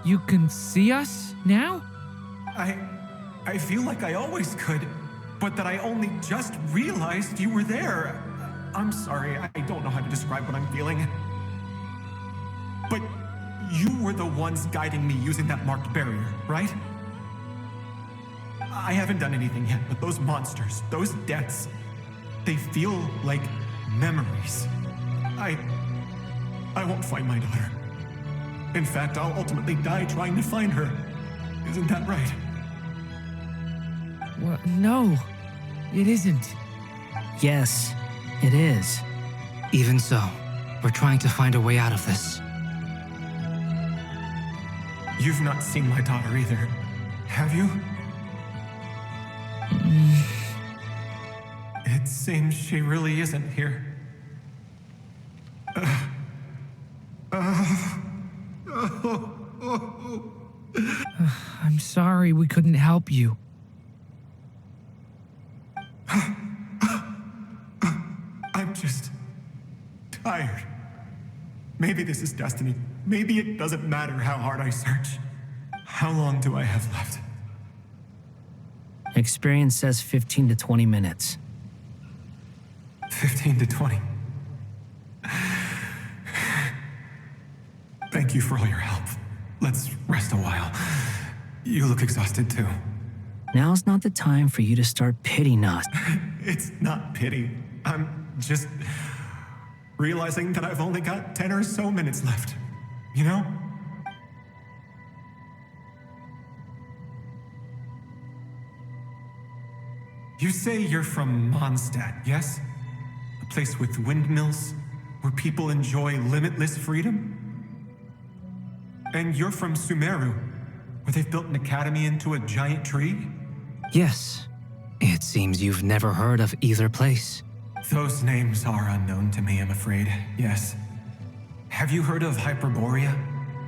You can see us now? I feel like I always could, but that I only just realized you were there. I'm sorry, I don't know how to describe what I'm feeling. But you were the ones guiding me using that marked barrier, right? I haven't done anything yet, but those monsters, those deaths, they feel like memories. I won't find my daughter. In fact, I'll ultimately die trying to find her. Isn't that right? Well, no, it isn't. Yes, it is. Even so, we're trying to find a way out of this. You've not seen my daughter either, have you? It seems she really isn't here. I'm sorry we couldn't help you. I'm just tired. Maybe this is destiny. Maybe it doesn't matter how hard I search. How long do I have left? Experience says 15 to 20 minutes. 15 to 20. Thank you for all your help. Let's rest a while. You look exhausted too. Now's not the time for you to start pitying us. It's not pity. I'm just realizing that I've only got 10 or so minutes left. You know? You say you're from Mondstadt, yes? A place with windmills, where people enjoy limitless freedom? And you're from Sumeru, where they've built an academy into a giant tree? Yes. It seems you've never heard of either place. Those names are unknown to me, I'm afraid, yes. Have you heard of Hyperborea?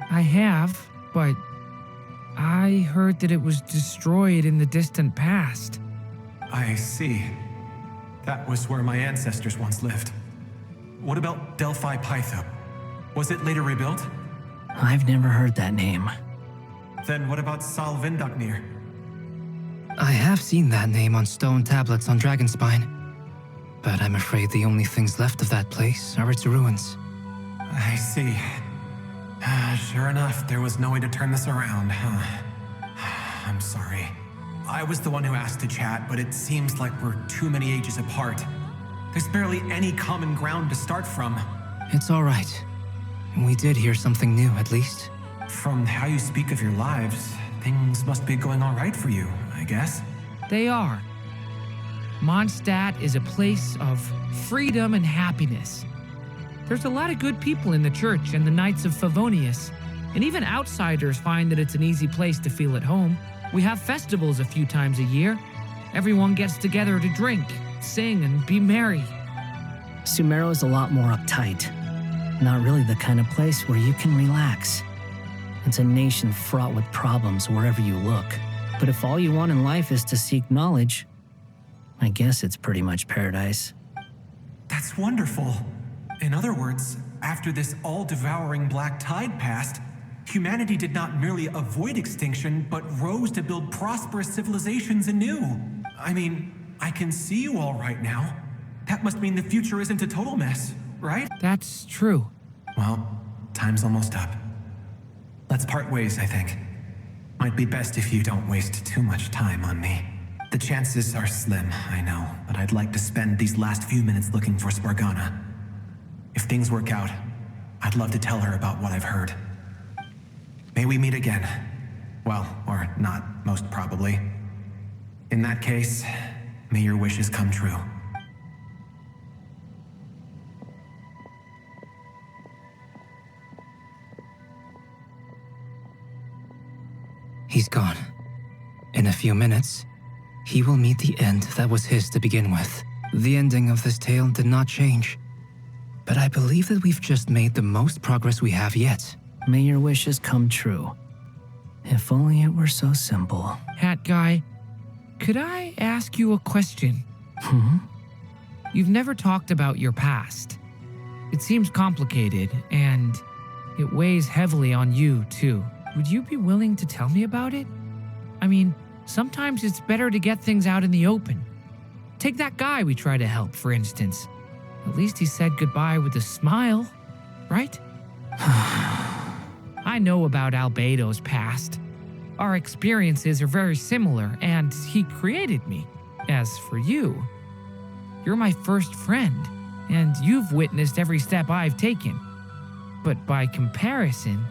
I have, but I heard that it was destroyed in the distant past. I see. That was where my ancestors once lived. What about Delphi Pytho? Was it later rebuilt? I've never heard that name. Then what about Salvindaknir? I have seen that name on stone tablets on Dragonspine, but I'm afraid the only things left of that place are its ruins. I see. Sure enough, there was no way to turn this around, huh? I'm sorry. I was the one who asked to chat, but it seems like we're too many ages apart. There's barely any common ground to start from. It's all right. We did hear something new, at least. From how you speak of your lives, things must be going all right for you, I guess. They are. Mondstadt is a place of freedom and happiness. There's a lot of good people in the church and the Knights of Favonius, and even outsiders find that it's an easy place to feel at home. We have festivals a few times a year. Everyone gets together to drink, sing, and be merry. Sumeru is a lot more uptight. Not really the kind of place where you can relax. It's a nation fraught with problems wherever you look. But if all you want in life is to seek knowledge, I guess it's pretty much paradise. That's wonderful. In other words, after this all-devouring black tide passed, humanity did not merely avoid extinction, but rose to build prosperous civilizations anew. I mean, I can see you all right now. That must mean the future isn't a total mess, right? That's true. Well, time's almost up. Let's part ways, I think. Might be best if you don't waste too much time on me. The chances are slim, I know, but I'd like to spend these last few minutes looking for Spargana. If things work out, I'd love to tell her about what I've heard. May we meet again. Well, or not, most probably. In that case, may your wishes come true. He's gone. In a few minutes, he will meet the end that was his to begin with. The ending of this tale did not change, but I believe that we've just made the most progress we have yet. May your wishes come true. If only it were so simple. Hat guy, could I ask you a question? Hmm? You've never talked about your past. It seems complicated, and it weighs heavily on you, too. Would you be willing to tell me about it? I mean, sometimes it's better to get things out in the open. Take that guy we tried to help, for instance. At least he said goodbye with a smile, right? I know about Albedo's past. Our experiences are very similar, and he created me. As for you, you're my first friend, and you've witnessed every step I've taken. But by comparison,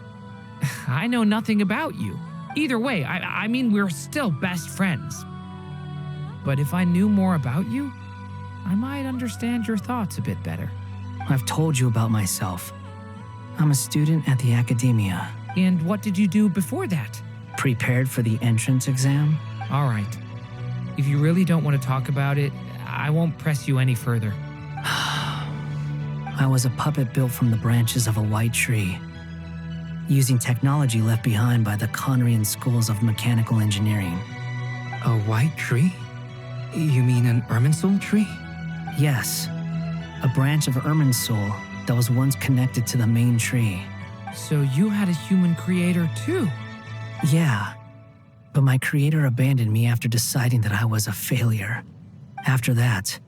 I know nothing about you. Either way, I mean, we're still best friends. But if I knew more about you, I might understand your thoughts a bit better. I've told you about myself. I'm a student at the academia. And what did you do before that? Prepared for the entrance exam. All right. If you really don't want to talk about it, I won't press you any further. I was a puppet built from the branches of a white tree, using technology left behind by the Conrian schools of mechanical engineering. A white tree? You mean an Irminsul tree? Yes, a branch of Irminsul that was once connected to the main tree. So you had a human creator too? Yeah, but my creator abandoned me after deciding that I was a failure. After that,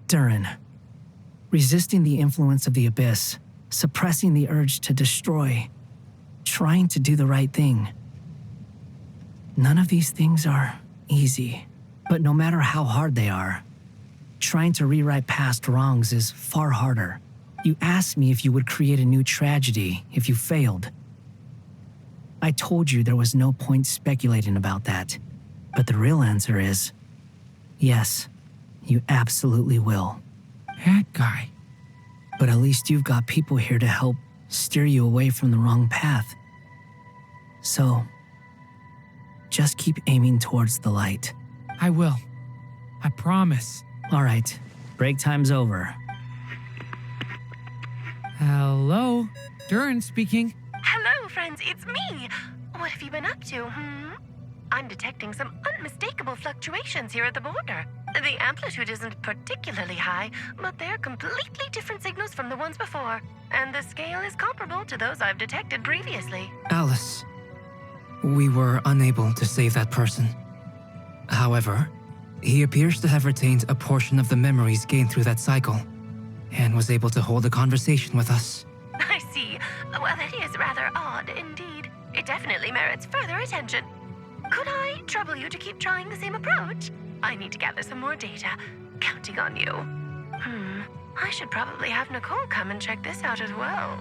Durin, resisting the influence of the abyss, suppressing the urge to destroy, trying to do the right thing. None of these things are easy, but no matter how hard they are, trying to rewrite past wrongs is far harder. You asked me if you would create a new tragedy if you failed. I told you there was no point speculating about that, but the real answer is, yes, you absolutely will. That guy. But at least you've got people here to help steer you away from the wrong path. So, just keep aiming towards the light. I will. I promise. All right, break time's over. Hello, Durin speaking. Hello, friends, it's me. What have you been up to, I'm detecting some unmistakable fluctuations here at the border. The amplitude isn't particularly high, but they're completely different signals from the ones before, and the scale is comparable to those I've detected previously. Alice, we were unable to save that person. However, he appears to have retained a portion of the memories gained through that cycle, and was able to hold a conversation with us. I see. Well, it is rather odd indeed. It definitely merits further attention. Could I trouble you to keep trying the same approach? I need to gather some more data. Counting on you. I should probably have Nicole come and check this out as well.